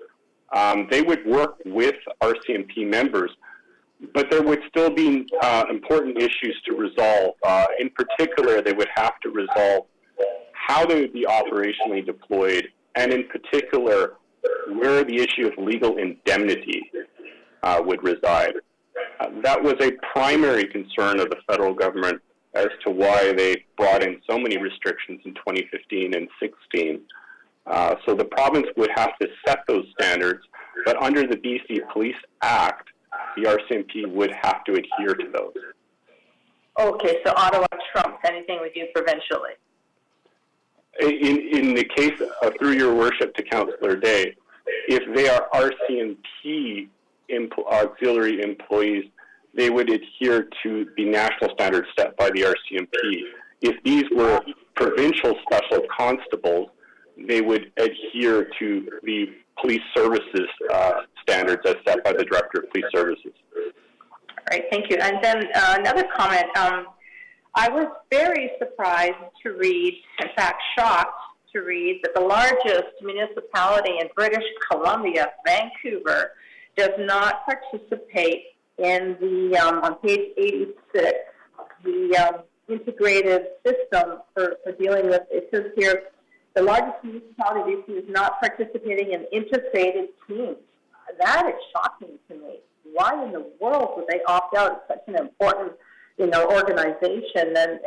L: They would work with RCMP members, but there would still be important issues to resolve. In particular, they would have to resolve how they would be operationally deployed, and in particular, where the issue of legal indemnity would reside. That was a primary concern of the federal government as to why they brought in so many restrictions in 2015 and 16. So the province would have to set those standards, but under the BC Police Act, the RCMP would have to adhere to those.
D: Okay, so Ottawa trumps anything we do provincially.
L: In the case of, through your worship to Councillor Day, if they are RCMP auxiliary employees, they would adhere to the national standards set by the RCMP. If these were provincial special constables, they would adhere to the police services standards as set by the Director of Police Services.
D: All right, thank you. And then another comment. I was very surprised to read, in fact shocked to read, that the largest municipality in British Columbia, Vancouver, does not participate in the, on page 86, the integrated system for dealing with, it says here, the largest municipality is not participating in integrated teams. That is shocking to me. Why in the world would they opt out of such an important, organization and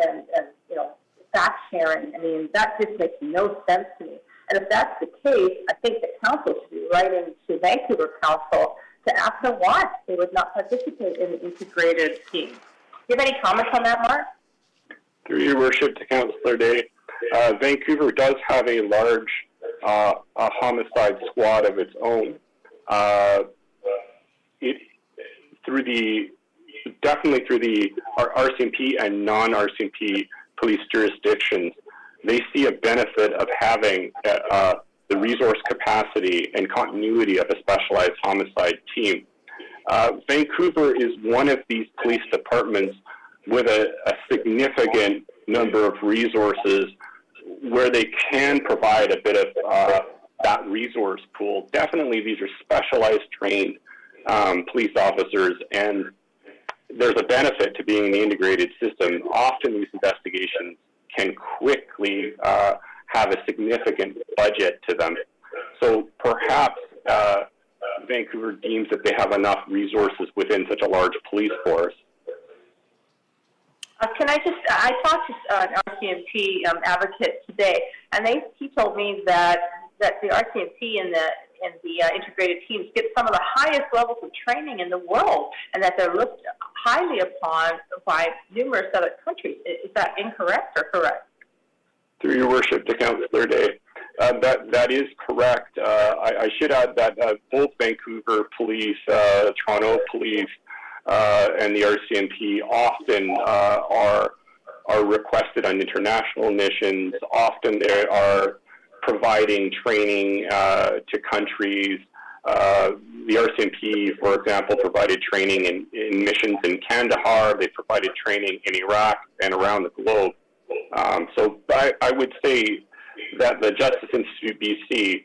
D: fact sharing? I mean, that just makes no sense to me. And if that's the case, I think the council should be writing to Vancouver Council to ask them why they would not participate in the integrated team. Do you have any comments on that, Mark?
L: Through your worship to Councillor Day, Vancouver does have a large homicide squad of its own. Definitely through the RCMP and non-RCMP police jurisdictions, they see a benefit of having the resource capacity and continuity of a specialized homicide team. Vancouver is one of these police departments with a significant number of resources where they can provide a bit of that resource pool. Definitely these are specialized trained police officers, and there's a benefit to being in the integrated system. Often these investigations can quickly have a significant budget to them. So perhaps Vancouver deems that they have enough resources within such a large police force.
D: I talked to an RCMP advocate today, and he told me that the RCMP and the integrated teams get some of the highest levels of training in the world, and that they're looked highly upon by numerous other countries. Is that incorrect or correct?
L: Through your worship to Councillor Day, that is correct. I should add that both Vancouver Police, Toronto Police, and the RCMP often are requested on international missions. Often they are providing training to countries. The RCMP, for example, provided training in missions in Kandahar. They provided training in Iraq and around the globe. So I would say that the Justice Institute BC,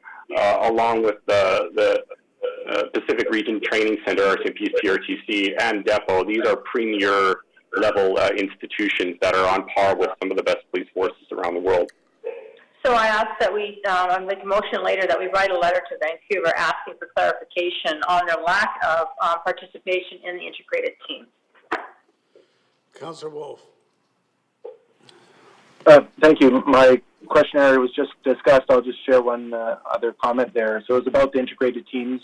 L: along with the Pacific Region Training Center, RCMP's PRTC, and DEPO, these are premier level institutions that are on par with some of the best police forces around the world.
D: So I ask that I'll make a motion later that we write a letter to Vancouver asking for clarification on their lack of participation in the integrated team.
A: Councillor Wolf.
J: Thank you. My question area was just discussed. I'll just share one other comment there. So it's about the integrated teams.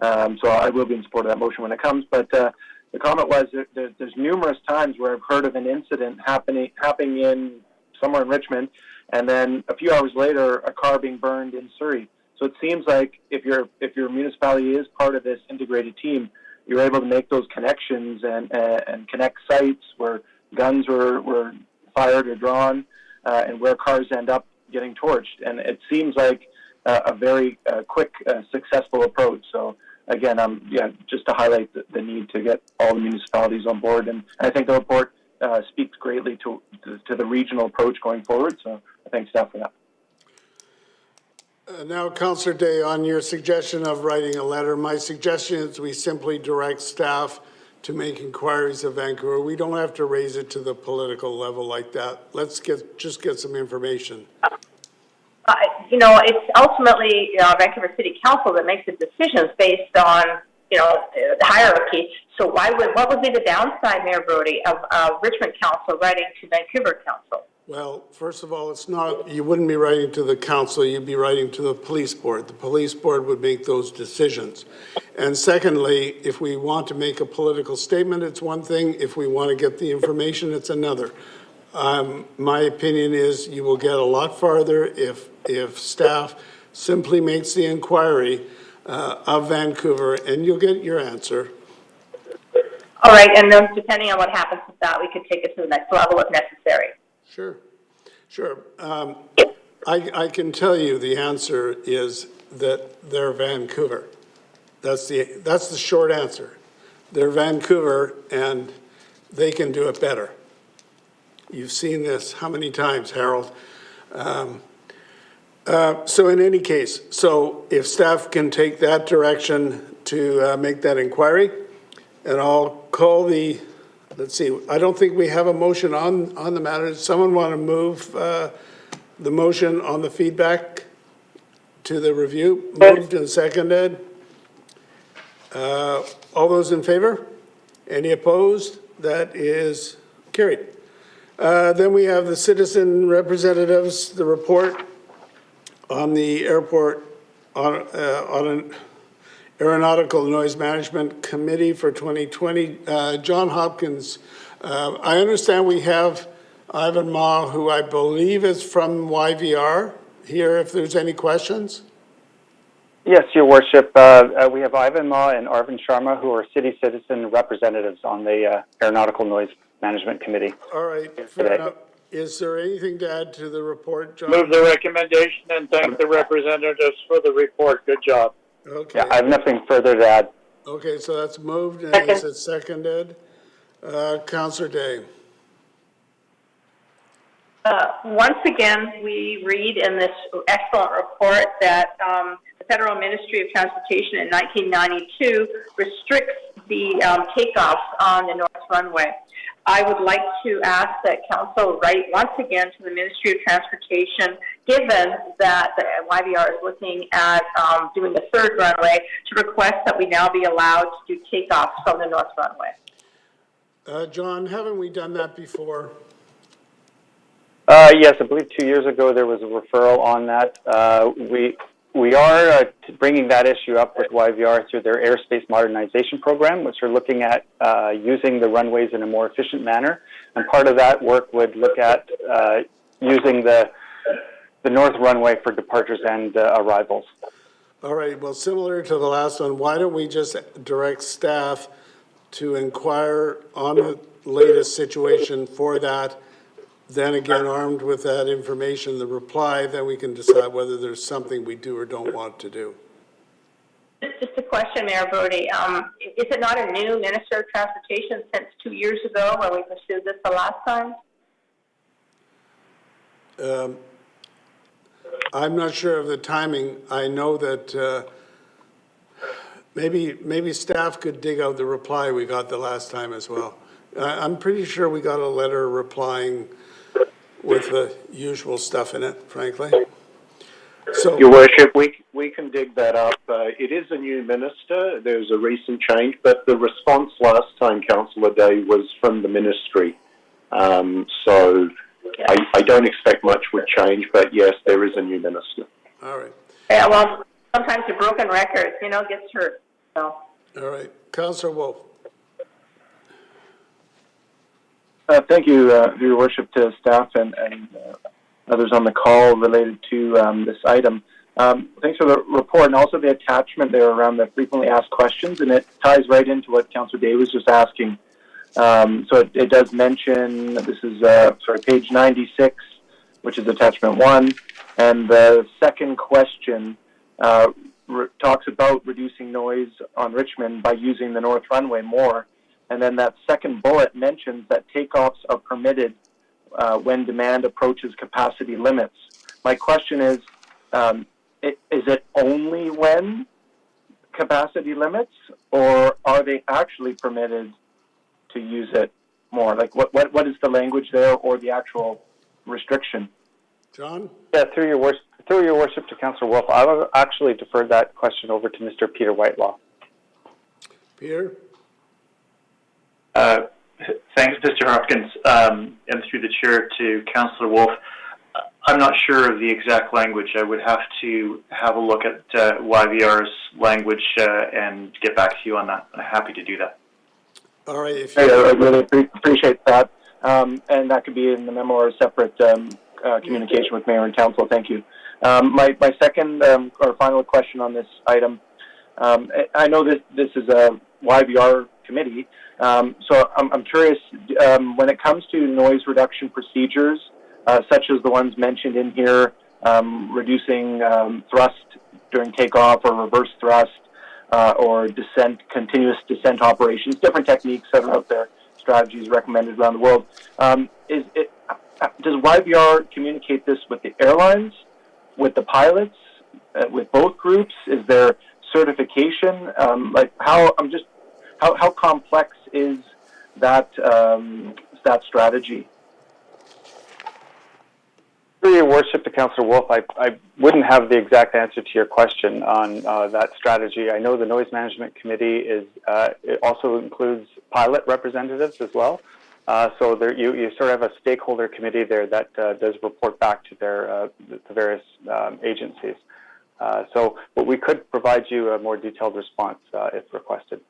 J: So I will be in support of that motion when it comes. But the comment was that there's numerous times where I've heard of an incident happening in somewhere in Richmond, and then a few hours later, a car being burned in Surrey. So it seems like if your municipality is part of this integrated team, you're able to make those connections and connect sites where guns were fired or drawn, and where cars end up getting torched. And it seems like a very quick, successful approach. So again, just to highlight the need to get all the municipalities on board. And I think the report speaks greatly to the regional approach going forward. So I thank staff for that.
A: Now, Councillor Day, on your suggestion of writing a letter, my suggestion is we simply direct staff to make inquiries of Vancouver. We don't have to raise it to the political level like that. Let's just get some information.
D: It's ultimately Vancouver City Council that makes the decisions based on, the hierarchy. So what would be the downside, Mayor Brody, of Richmond Council writing to Vancouver Council?
A: Well, first of all, you wouldn't be writing to the council, you'd be writing to the police board. The police board would make those decisions. And secondly, if we want to make a political statement, it's one thing. If we want to get the information, it's another. My opinion is you will get a lot farther if staff simply makes the inquiry of Vancouver, and you'll get your answer.
D: All right, and then depending on what happens with that, we could take it to the next level if necessary.
A: Sure. I can tell you the answer is that they're Vancouver. That's the short answer. They're Vancouver, and they can do it better. You've seen this how many times, Harold? So in any case, if staff can take that direction to make that inquiry, and I'll call let's see, I don't think we have a motion on the matter. Does someone want to move the motion on the feedback to the review? Moved and seconded. All those in favor? Any opposed? That is carried. Then we have the citizen representatives, the report on the airport on an Aeronautical Noise Management Committee for 2020. John Hopkins, I understand we have Ivan Ma, who I believe is from YVR, here if there's any questions.
N: Yes, Your Worship. We have Ivan Ma and Arvind Sharma, who are city citizen representatives on the Aeronautical Noise Management Committee.
A: All right, fair enough. Is there anything to add to the report, John?
G: Move the recommendation and thank the representatives for the report. Good job.
A: Okay.
N: Yeah, I have nothing further to add.
A: Okay, so that's moved, and is it seconded? Councillor Day.
D: Once again, we read in this excellent report that the Federal Ministry of Transportation in 1992 restricts the takeoffs on the North Runway. I would like to ask that Council write once again to the Ministry of Transportation, given that the YVR is looking at doing the third runway, to request that we now be allowed to do takeoffs from the North Runway.
A: John, haven't we done that before?
N: Yes, I believe 2 years ago there was a referral on that. We are bringing that issue up with YVR through their airspace modernization program, which are looking at using the runways in a more efficient manner. And part of that work would look at using the north runway for departures and arrivals.
A: All right, well, similar to the last one, why don't we just direct staff to inquire on the latest situation for that? Then again, armed with that information, the reply, then we can decide whether there's something we do or don't want to do.
D: Just a question, Mayor Brody. Is it not a new Minister of Transportation since 2 years ago when we pursued this the last time?
A: I'm not sure of the timing. I know that maybe staff could dig out the reply we got the last time as well. I'm pretty sure we got a letter replying with the usual stuff in it, frankly. So,
J: Your Worship, we can dig that up. It is a new minister. There's a recent change, but the response last time, Councillor Day, was from the ministry. So I don't expect much would change, but yes, there is a new minister.
A: all right.
D: Yeah, well, sometimes a broken record, gets hurt. So.
A: All right. Councillor Wolf.
J: Thank you, Your Worship, to staff and others on the call related to this item. Thanks for the report and also the attachment there around the frequently asked questions, and it ties right into what Councillor Day was just asking. So it does mention, this is page 96, which is attachment 1, and the second question talks about reducing noise on Richmond by using the North Runway more. And then that second bullet mentions that takeoffs are permitted when demand approaches capacity limits. My question is, is it only when capacity limits, or are they actually permitted to use it more? Like, what is the language there, or the actual restriction?
A: John?
N: Yeah, through your worship to Councillor Wolf, I will actually defer that question over to Mr. Peter Whitelaw.
A: Peter?
O: Thanks, Mr. Hopkins, and through the chair to Councillor Wolf. I'm not sure of the exact language. I would have to have a look at YVR's language and get back to you on that. I'm happy to do that.
A: All right. If
J: I really appreciate that. And that could be in the memo or a separate communication with Mayor and Council. Thank you. My second or final question on this item, I know that this is a YVR committee, so I'm curious, when it comes to noise reduction procedures, such as the ones mentioned in here, reducing thrust during takeoff or reverse thrust, or continuous descent operations, different techniques that are out there, strategies recommended around the world. Does YVR communicate this with the airlines, with the pilots, with both groups? Is there certification? How complex is that strategy?
N: Through your worship to Councillor Wolf, I wouldn't have the exact answer to your question on that strategy. I know the Noise Management Committee it also includes pilot representatives as well. So there, you sort of have a stakeholder committee there that does report back to the various agencies. But we could provide you a more detailed response if requested.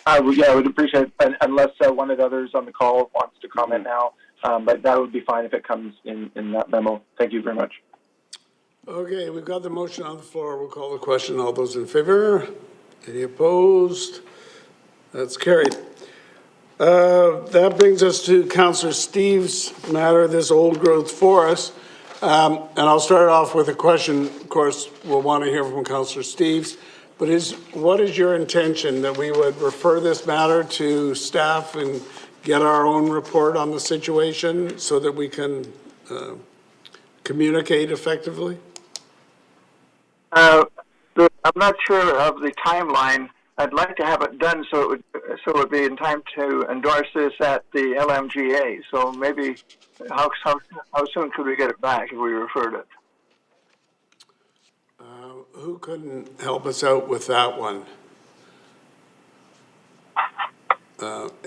J: I would appreciate it, unless one of the others on the call wants to comment now. But that would be fine if it comes in that memo. Thank you very much.
A: Okay, we've got the motion on the floor. We'll call the question. All those in favor? Any opposed? That's carried. That brings us to Councillor Steve's matter, this old growth forest. And I'll start off with a question. Of course, we'll want to hear from Councillor Steves. But what is your intention, that we would refer this matter to staff and get our own report on the situation so that we can communicate effectively?
F: I'm not sure of the timeline. I'd like to have it done so it would be in time to endorse this at the LMGA. So maybe how soon could we get it back if we referred it?
A: Who couldn't help us out with that one?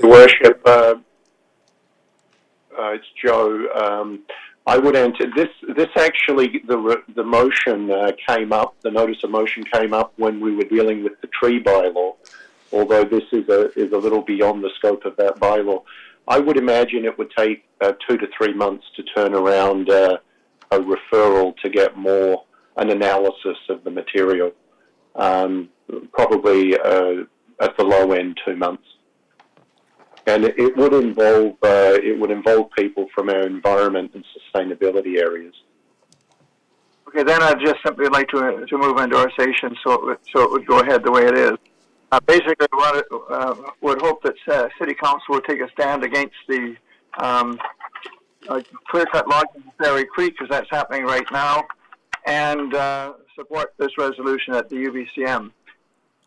P: Worship, it's Joe. I would enter this actually, the motion came up, the notice of motion came up when we were dealing with the tree bylaw, although this is a little beyond the scope of that bylaw. I would imagine it would take 2 to 3 months to turn around a referral to get an analysis of the material. Probably at the low end 2 months. And it would involve people from our environment and sustainability areas.
F: Okay, then I'd just simply like to move endorsation so it would go ahead the way it is. Basically, would hope that City Council would take a stand against the clear-cut logging of Fairy Creek, because that's happening right now, and support this resolution at the UBCM.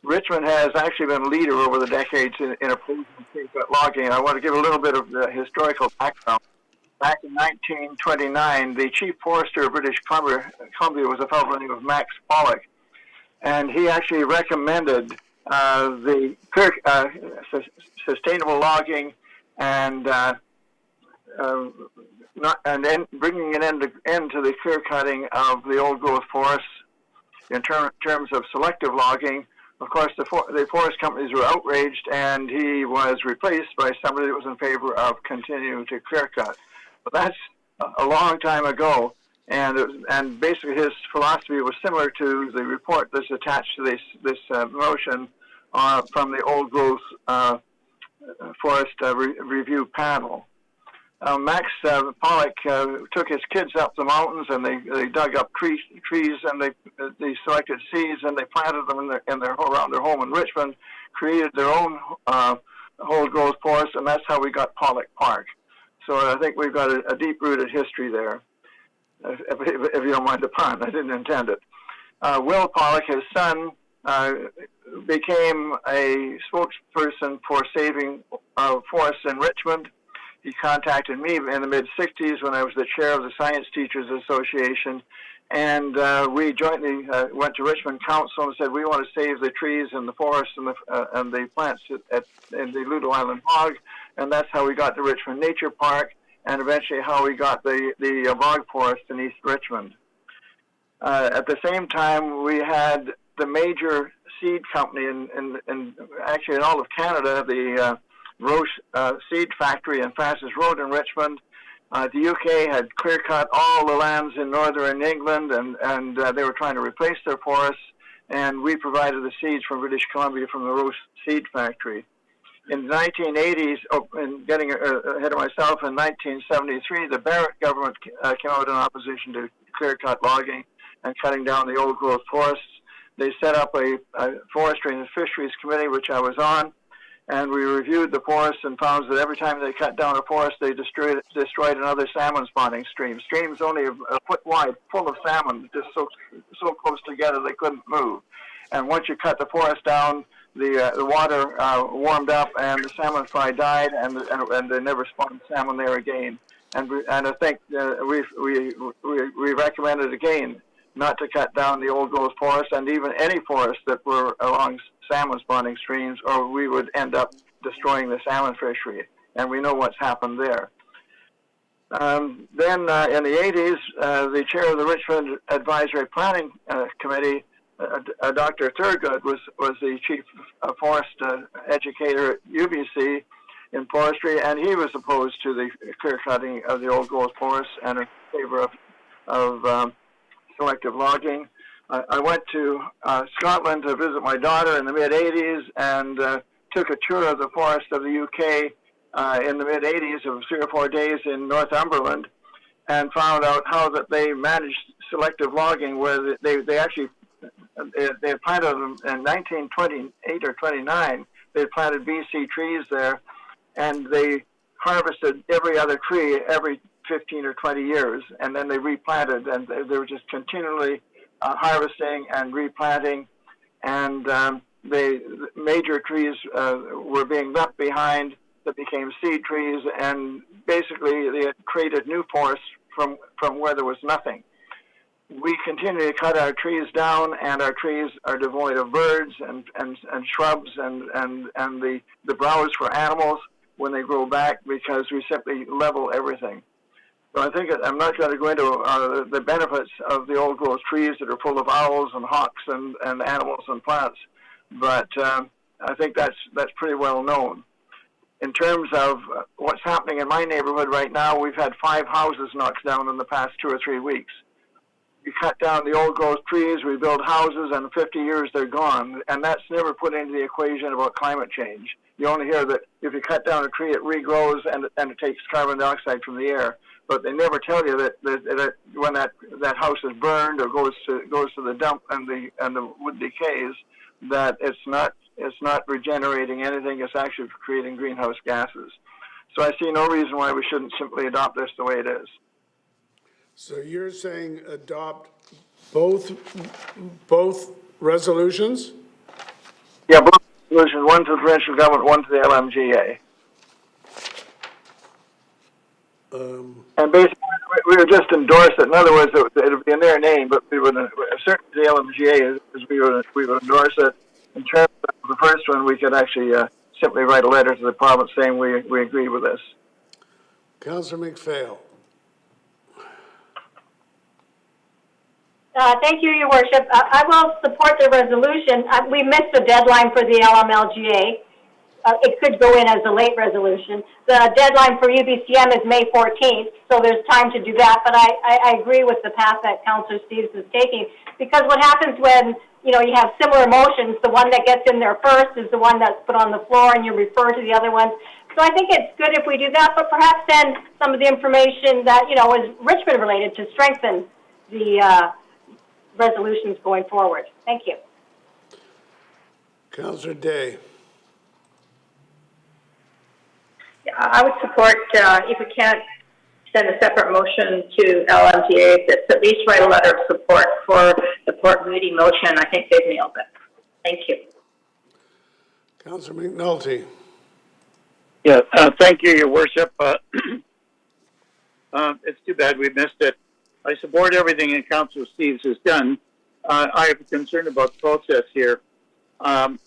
F: Richmond has actually been a leader over the decades in opposing clear-cut logging, and I want to give a little bit of the historical background. Back in 1929, the chief forester of British Columbia was a fellow by the name of Max Pollock, and he actually recommended the sustainable logging and bringing an end to the clear cutting of the old growth forests in terms of selective logging. Of course, the forest companies were outraged, and he was replaced by somebody that was in favor of continuing to clear cut. But that's a long time ago, and basically his philosophy was similar to the report that's attached to this motion from the old growth forest review panel. Max Pollock took his kids up the mountains, and they dug up trees, and they selected seeds, and they planted them around their home in Richmond, created their own old growth forest, and that's how we got Pollock Park. So I think we've got a deep-rooted history there, if you don't mind the pun. I didn't intend it. Will Pollock, his son, became a spokesperson for saving forests in Richmond. He contacted me in the mid-'60s when I was the chair of the Science Teachers Association, and we jointly went to Richmond Council and said we want to save the trees and the forests and the plants in the Ludo Island Bog, and that's how we got the Richmond Nature Park, and eventually how we got the bog forest in East Richmond. At the same time, we had the major seed company in actually in all of Canada, the Roche Seed Factory in Francis Road in Richmond. The UK had clear-cut all the lands in northern England, and they were trying to replace their forests, and we provided the seeds from British Columbia from the Roche Seed Factory. In the 1980s, and getting ahead of myself, in 1973, the Barrett government came out in opposition to clear-cut logging and cutting down the old-growth forests. They set up a forestry and fisheries committee, which I was on, and we reviewed the forests and found that every time they cut down a forest, they destroyed another salmon spawning stream. Streams only a foot wide, full of salmon, just so close together they couldn't move. And once you cut the forest down, the water warmed up, and the salmon fry died, and they never spawned salmon there again. And I think we recommended again not to cut down the old growth forest and even any forests that were along salmon spawning streams, or we would end up destroying the salmon fishery. And we know what's happened there. Then in the 80s, the chair of the Richmond Advisory Planning Committee, Dr. Thurgood, was the chief forest educator at UBC in forestry, and he was opposed to the clear cutting of the old growth forests and in favor of selective logging. I went to Scotland to visit my daughter in the mid-'80s and took a tour of the forest of the UK in the mid-'80s of 3 or 4 days in Northumberland, and found out how that they managed selective logging, where they actually they planted them in 1928 or 29. They planted BC trees there, and they harvested every other tree every 15 or 20 years, and then they replanted, and they were just continually harvesting and replanting, and the major trees were being left behind that became seed trees, and basically they had created new forests from where there was nothing. We continue to cut our trees down, and our trees are devoid of birds and shrubs and the browse for animals when they grow back, because we simply level everything. So I think I'm not going to go into the benefits of the old growth trees that are full of owls and hawks and animals and plants, but I think that's pretty well known. In terms of what's happening in my neighborhood right now, we've had 5 houses knocked down in the past 2 or 3 weeks. We cut down the old growth trees, we build houses, and in 50 years they're gone. And that's never put into the equation about climate change. You only hear that if you cut down a tree, it regrows and it takes carbon dioxide from the air. But they never tell you that when that house is burned or goes to the dump and the wood decays, that it's not regenerating anything. It's actually creating greenhouse gases. So I see no reason why we shouldn't simply adopt this the way it is.
A: So you're saying adopt both resolutions?
F: Yeah, both resolutions, one to the provincial government, one to the LMGA. And basically, we would just endorse it. In other words, it would be in their name, but we would, certainly the LMGA, we would endorse it. In terms of the first one, we could actually simply write a letter to the province saying we agree with this.
A: Councillor McPhail.
K: Thank you, Your Worship. I will support the resolution. We missed the deadline for the LMLGA. It could go in as a late resolution. The deadline for UBCM is May 14th, so there's time to do that. But I agree with the path that Councillor Steves is taking, because what happens when you have similar motions, the one that gets in there first is the one that's put on the floor, and you refer to the other ones. So I think it's good if we do that, but perhaps send some of the information that is Richmond related to strengthen the resolutions going forward. Thank you.
A: Councillor Day.
D: I would support, if we can't send a separate motion to LMTA that's at least write a letter of support for the Port Moody motion. I think they've nailed it. Thank you.
A: Councillor McNulty.
G: Yeah, thank you, Your Worship. It's too bad we missed it. I support everything that Councillor Steves has done. I have a concern about process here. We're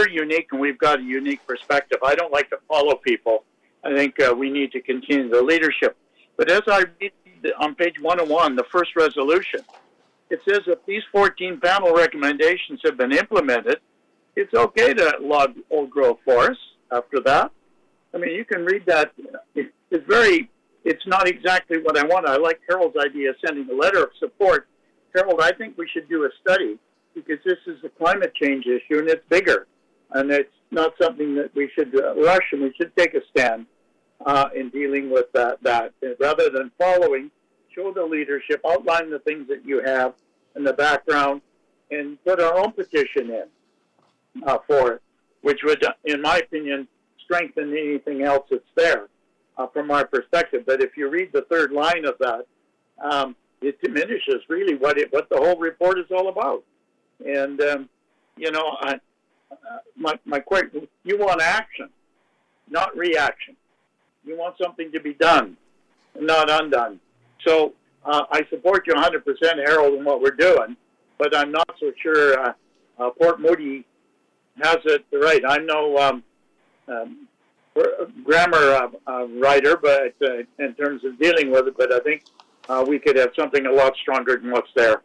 G: unique and we've got a unique perspective. I don't like to follow people. I think we need to continue the leadership. But as I read on page 101, the first resolution, it says if these 14 panel recommendations have been implemented, it's okay to log old growth forests after that. I mean, you can read that. It's not exactly what I want. I like Harold's idea of sending a letter of support. Harold, I think we should do a study because this is a climate change issue and it's bigger. And it's not something that we should rush, and we should take a stand in dealing with that. Rather than following, show the leadership, outline the things that you have in the background, and put our own petition in for it, which would, in my opinion, strengthen anything else that's there from our perspective. But if you read the third line of that, it diminishes really what the whole report is all about. And, my question, you want action, not reaction. You want something to be done, not undone. So I support you 100%, Harold, in what we're doing, but I'm not so sure Port Moody has it right. I'm no grammar writer, but in terms of dealing with it, but I think we could have something a lot stronger than what's there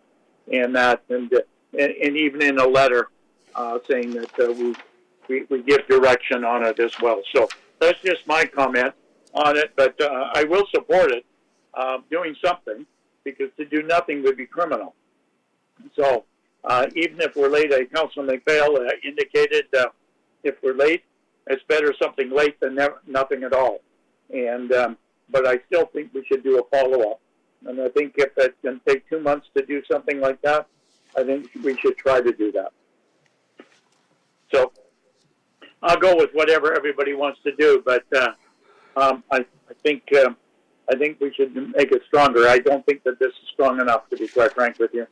G: in that, and even in a letter saying that we give direction on it as well. So that's just my comment on it, but I will support it, doing something, because to do nothing would be criminal. So even if we're late, Councilman McPhail indicated if we're late, it's better something late than nothing at all. And but I still think we should do a follow-up. And I think if it can take 2 months to do something like that, I think we should try to do that. So I'll go with whatever everybody wants to do, but I think we should make it stronger. I don't think that this is strong enough, to be quite frank with you.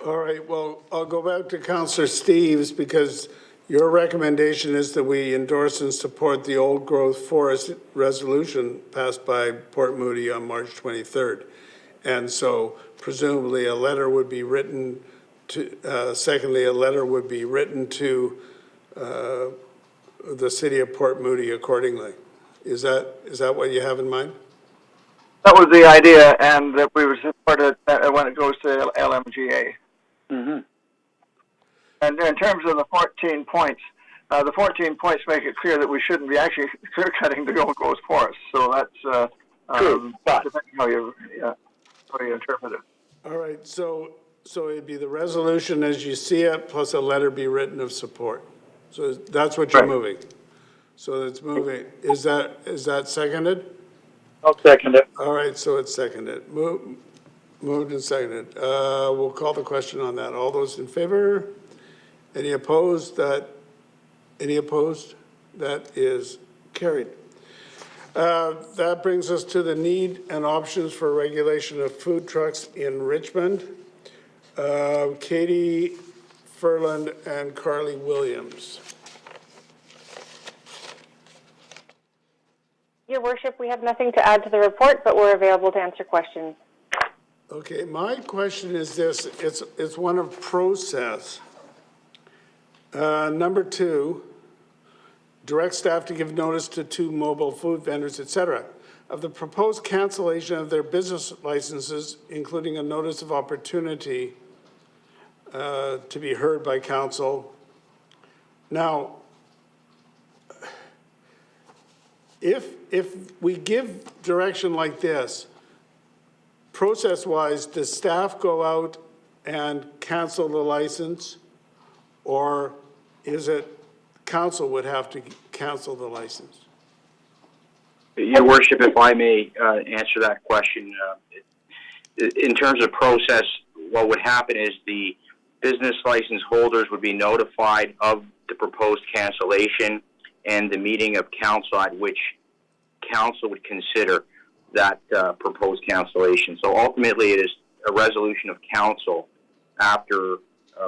A: All right, well, I'll go back to Councillor Steves, because your recommendation is that we endorse and support the old growth forest resolution passed by Port Moody on March 23rd. And so presumably a letter would be written to, secondly, a letter would be written to the city of Port Moody accordingly. Is that what you have in mind?
F: That was the idea, and that we would support it when it goes to LMGA.
G: Mm-hmm.
F: And in terms of the 14 points, the 14 points make it clear that we shouldn't be actually clear-cutting the old growth forest. So that's
G: true,
F: depending how you interpret it.
A: All right, so it'd be the resolution as you see it, plus a letter be written of support. So that's what you're moving. So it's moving. Is that seconded?
G: I'll second it.
A: All right, so it's seconded. Moved and seconded. We'll call the question on that. All those in favor? Any opposed? That is carried. That brings us to the need and options for regulation of food trucks in Richmond. Katie Furland and Carly Williams.
H: Your Worship, we have nothing to add to the report, but we're available to answer questions.
A: Okay, my question is this. It's one of process. Number 2, direct staff to give notice to 2 mobile food vendors, etc., of the proposed cancellation of their business licenses, including a notice of opportunity to be heard by council. Now, if we give direction like this, process-wise, does staff go out and cancel the license, or is it council would have to cancel the license?
Q: Your Worship, if I may answer that question, in terms of process, what would happen is the business license holders would be notified of the proposed cancellation, and the meeting of council at which council would consider that proposed cancellation. So ultimately, it is a resolution of council after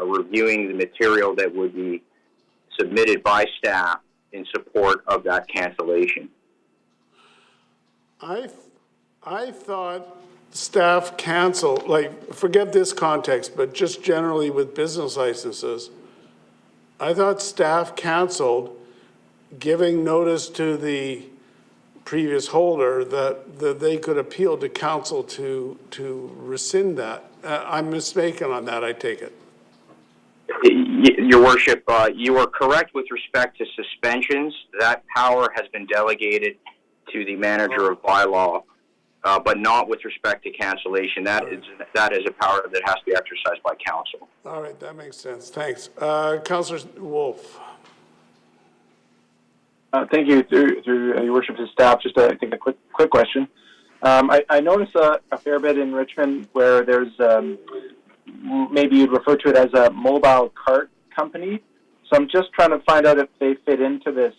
Q: reviewing the material that would be submitted by staff in support of that cancellation.
A: I thought staff canceled, like, forget this context, but just generally with business licenses, I thought staff canceled giving notice to the previous holder that they could appeal to council to rescind that. I'm mistaken on that, I take it.
Q: Your Worship, you are correct with respect to suspensions. That power has been delegated to the manager of bylaw, but not with respect to cancellation. That is a power that has to be exercised by council.
A: All right, that makes sense. Thanks. Councillor Wolf.
J: Thank you, through Your Worship, to staff. Just I think a quick question. I notice a fair bit in Richmond where there's maybe you'd refer to it as a mobile cart company. So I'm just trying to find out if they fit into this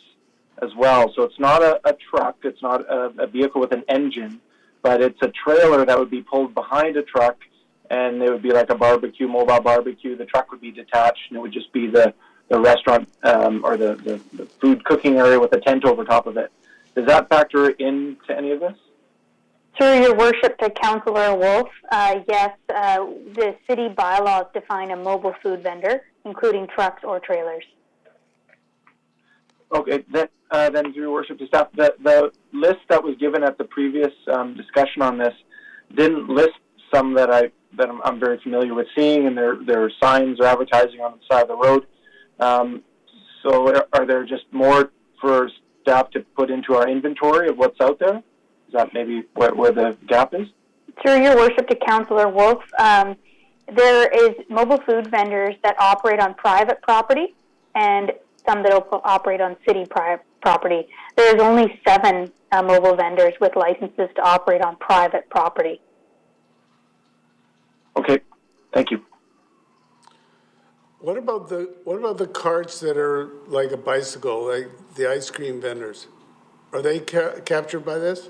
J: as well. So it's not a truck, it's not a vehicle with an engine, but it's a trailer that would be pulled behind a truck, and it would be like a barbecue, mobile barbecue. The truck would be detached, and it would just be the restaurant or the food cooking area with a tent over top of it. Does that factor into any of this?
I: Through Your Worship to Councillor Wolf, yes, the city bylaws define a mobile food vendor, including trucks or trailers.
J: Okay, then Your Worship to staff, the list that was given at the previous discussion on this didn't list some that I'm very familiar with seeing, and there are signs or advertising on the side of the road. So are there just more for staff to put into our inventory of what's out there? Is that maybe where the gap is?
I: Through Your Worship to Councillor Wolf, there is mobile food vendors that operate on private property and some that operate on city property. There's only 7 mobile vendors with licenses to operate on private property.
J: Okay, thank you.
A: What about the carts that are like a bicycle, like the ice cream vendors? Are they captured by this?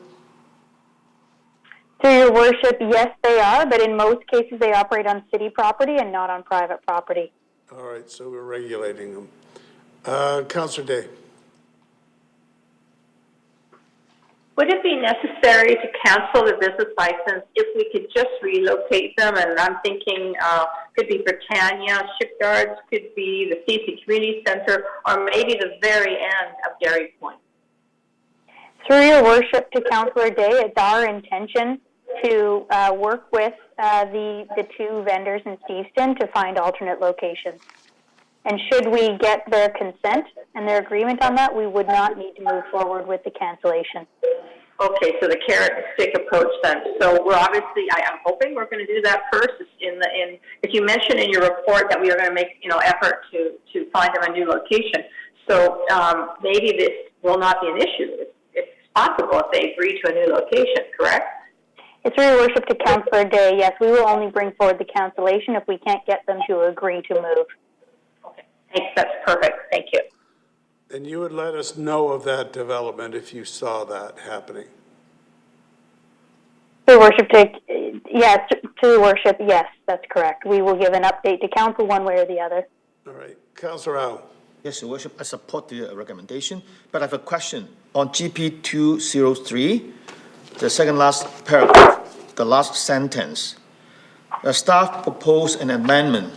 I: Through Your Worship, yes, they are, but in most cases they operate on city property and not on private property.
A: All right, so we're regulating them. Councillor Day.
D: Would it be necessary to cancel the business license if we could just relocate them? And I'm thinking could be Britannia, Shipyards, could be the CC Community Center, or maybe the very end of Dairy Point.
I: Through Your Worship to Councillor Day, it's our intention to work with the 2 vendors in Steveston to find alternate locations. And should we get their consent and their agreement on that, we would not need to move forward with the cancellation.
D: Okay, so the carrot and stick approach then. So we're obviously, I'm hoping we're going to do that first. If you mentioned in your report that we are going to make effort to find them a new location. So maybe this will not be an issue. It's possible if they agree to a new location, correct?
I: It's Your Worship to Councillor Day. Yes, we will only bring forward the cancellation if we can't get them to agree to move.
D: Okay, thanks. That's perfect. Thank you.
A: And you would let us know of that development if you saw that happening?
I: Your Worship, yes, to Your Worship, yes, that's correct. We will give an update to council one way or the other.
A: All right. Councillor Rao.
E: Yes, Your Worship, I support the recommendation, but I have a question. On GP 203, the second last paragraph, the last sentence, the staff proposed an amendment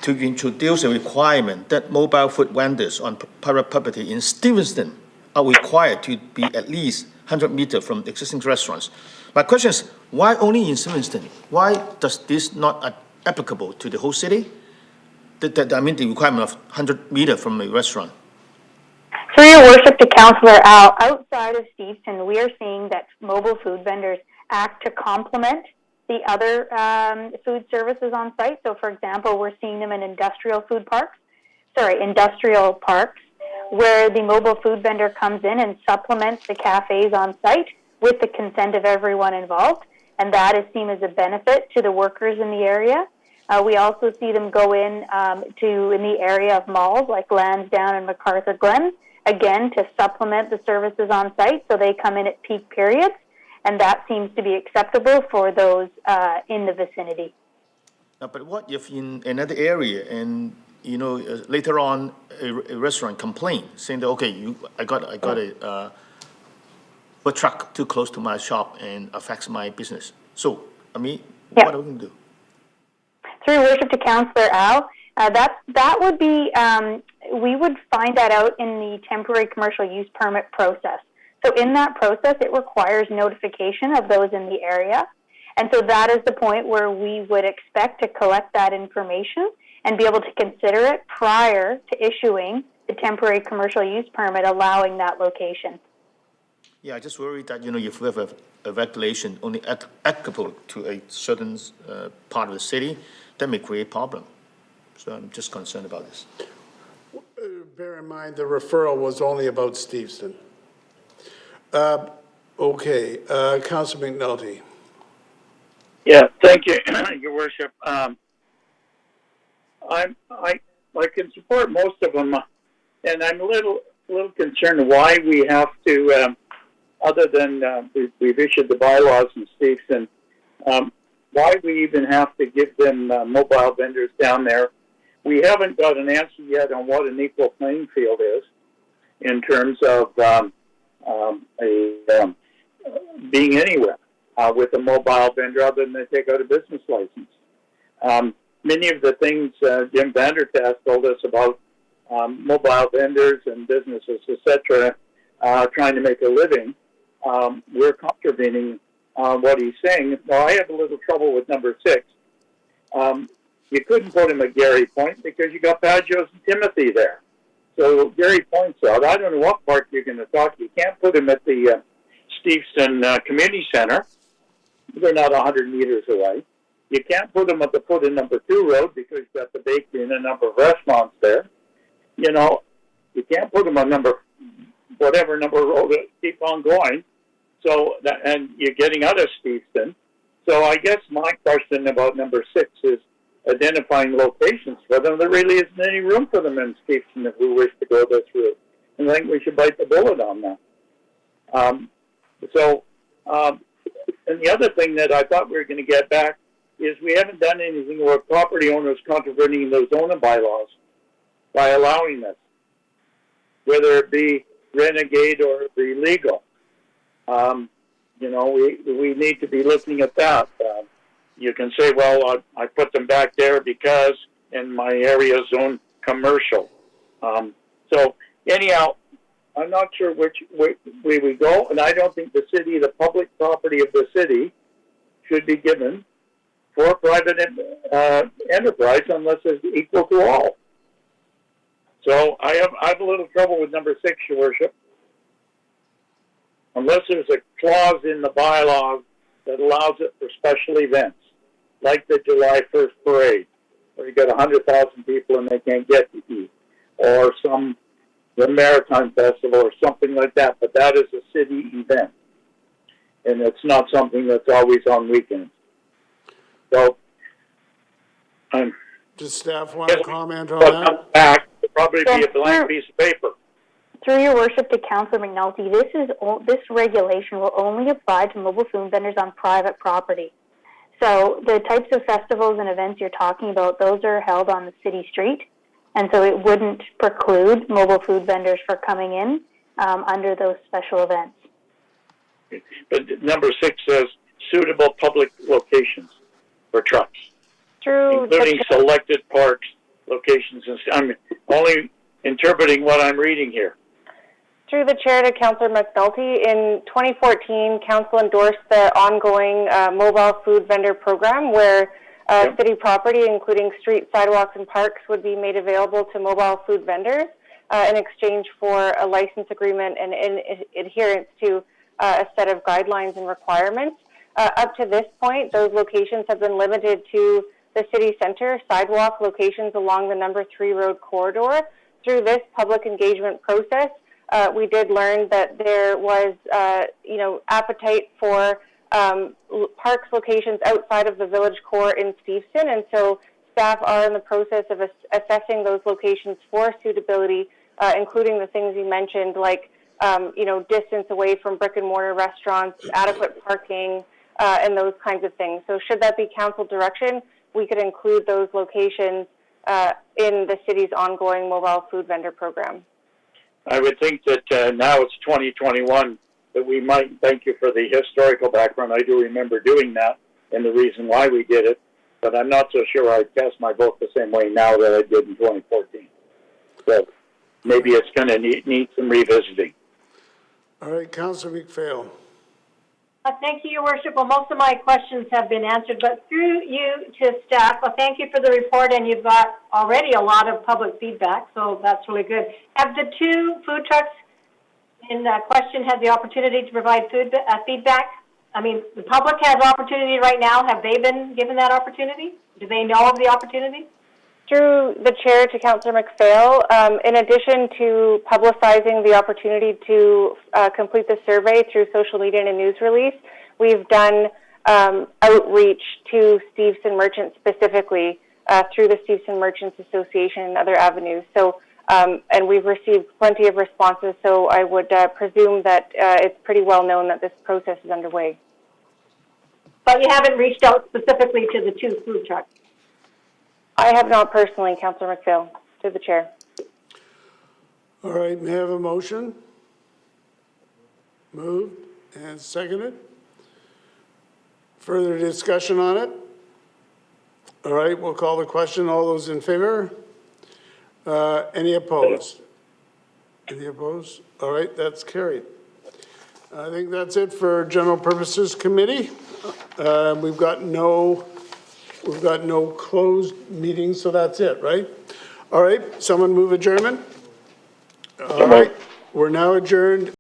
E: to introduce a requirement that mobile food vendors on private property in Steveston are required to be at least 100 meters from existing restaurants. My question is, why only in Steveston? Why does this not applicable to the whole city? The requirement of 100 meters from a restaurant.
I: Through Your Worship to Councillor Al, outside of Steveston, we are seeing that mobile food vendors act to complement the other food services on site. So, for example, we're seeing them in industrial parks, where the mobile food vendor comes in and supplements the cafes on site with the consent of everyone involved, and that is seen as a benefit to the workers in the area. We also see them go in the area of malls like Lansdowne and MacArthur Glen again, to supplement the services on site, so they come in at peak periods, and that seems to be acceptable for those in the vicinity.
E: But what if in another area and, later on a restaurant complain, saying that, okay, I got a food truck too close to my shop and affects my business. So, what are we going to do?
I: Through your worship to Councillor Al, that would be, we would find that out in the temporary commercial use permit process. So in that process, it requires notification of those in the area. And so that is the point where we would expect to collect that information and be able to consider it prior to issuing the temporary commercial use permit allowing that location.
E: Yeah, I just worry that, if we have a regulation only applicable to a certain part of the city, that may create problem. So I'm just concerned about this.
A: Bear in mind, the referral was only about Steveston. Okay, Councillor McNulty.
G: Yeah, thank you, Your Worship. I can support most of them, and I'm a little concerned why we have to, other than we've issued the bylaws in Steveston, why we even have to give them mobile vendors down there. We haven't got an answer yet on what an equal playing field is in terms of being anywhere with a mobile vendor other than they take out a business license. Many of the things Jim Vandertast told us about mobile vendors and businesses, etc., trying to make a living, we're contravening what he's saying. Now, I have a little trouble with number 6. You couldn't put him at Gary Point because you got Padgos and Timothy there. So Gary points out, I don't know what park you're going to talk. You can't put him at the Steveston Community Center. They're not 100 meters away. You can't put them at the foot of number 2 road because you've got the bakery and a number of restaurants there. You can't put them on whatever number road, keep on going. So, and you're getting out of Steveston. So I guess my question about number 6 is identifying locations for them. There really isn't any room for them in Steveston if we wish to go this route. And I think we should bite the bullet on that. And the other thing that I thought we were going to get back is we haven't done anything with property owners contravening those zoning bylaws by allowing this, whether it be renegade or it be legal. We need to be looking at that. You can say, well, I put them back there because in my area zone commercial. So anyhow, I'm not sure which way we go, and I don't think the public property of the city should be given for private enterprise unless it's equal to all. So I have a little trouble with number 6, Your Worship. Unless there's a clause in the bylaws that allows it for special events, like the July 1st parade, where you got 100,000 people and they can't get to eat, or the Maritime Festival or something like that, but that is a city event. And it's not something that's always on weekends. So,
A: does staff want to comment on that?
G: Back, it'll probably be a blank piece of paper.
I: Through your worship to Councillor McNulty, this regulation will only apply to mobile food vendors on private property. So the types of festivals and events you're talking about, those are held on the city street, and so it wouldn't preclude mobile food vendors for coming in under those special events.
G: But number 6 says suitable public locations for trucks, including selected parks, locations. And I'm only interpreting what I'm reading here.
H: Through the chair to Councillor McNulty, in 2014, Council endorsed the ongoing mobile food vendor program where city property, including streets, sidewalks, and parks, would be made available to mobile food vendors in exchange for a license agreement and in adherence to a set of guidelines and requirements. Up to this point, those locations have been limited to the city centre, sidewalk locations along the number 3 road corridor. Through this public engagement process, we did learn that there was, appetite for parks locations outside of the village core in Steveston, and so staff are in the process of assessing those locations for suitability including the things you mentioned, like distance away from brick and mortar restaurants, adequate parking, and those kinds of things. So should that be council direction, we could include those locations in the city's ongoing mobile food vendor program.
G: I would think that now it's 2021, that we might, thank you for the historical background. I do remember doing that and the reason why we did it, but I'm not so sure I'd cast my vote the same way now that I did in 2014. So maybe it's going to need some revisiting.
A: All right, Councillor McPhail.
K: Thank you, Your Worship. Well, most of my questions have been answered, but through you to staff, well, thank you for the report, and you've got already a lot of public feedback, so that's really good. Have the two food trucks in question had the opportunity to provide feedback? I mean, the public has opportunity right now. Have they been given that opportunity? Do they know of the opportunity?
H: Through the chair to Councillor McPhail, in addition to publicizing the opportunity to complete the survey through social media and a news release, we've done outreach to Stevenson Merchants specifically through the Stevenson Merchants Association and other avenues. So, and we've received plenty of responses, so I would presume that it's pretty well known that this process is underway.
K: But you haven't reached out specifically to the two food trucks?
H: I have not personally, Councillor McPhail, to the chair.
A: All right, may I have a motion? Moved and seconded. Further discussion on it? All right, we'll call the question. All those in favor? Any opposed? Any opposed? All right, that's carried. I think that's it for General Purposes Committee. We've got no closed meetings, so that's it, right? All right, someone move adjournment? All right, we're now adjourned.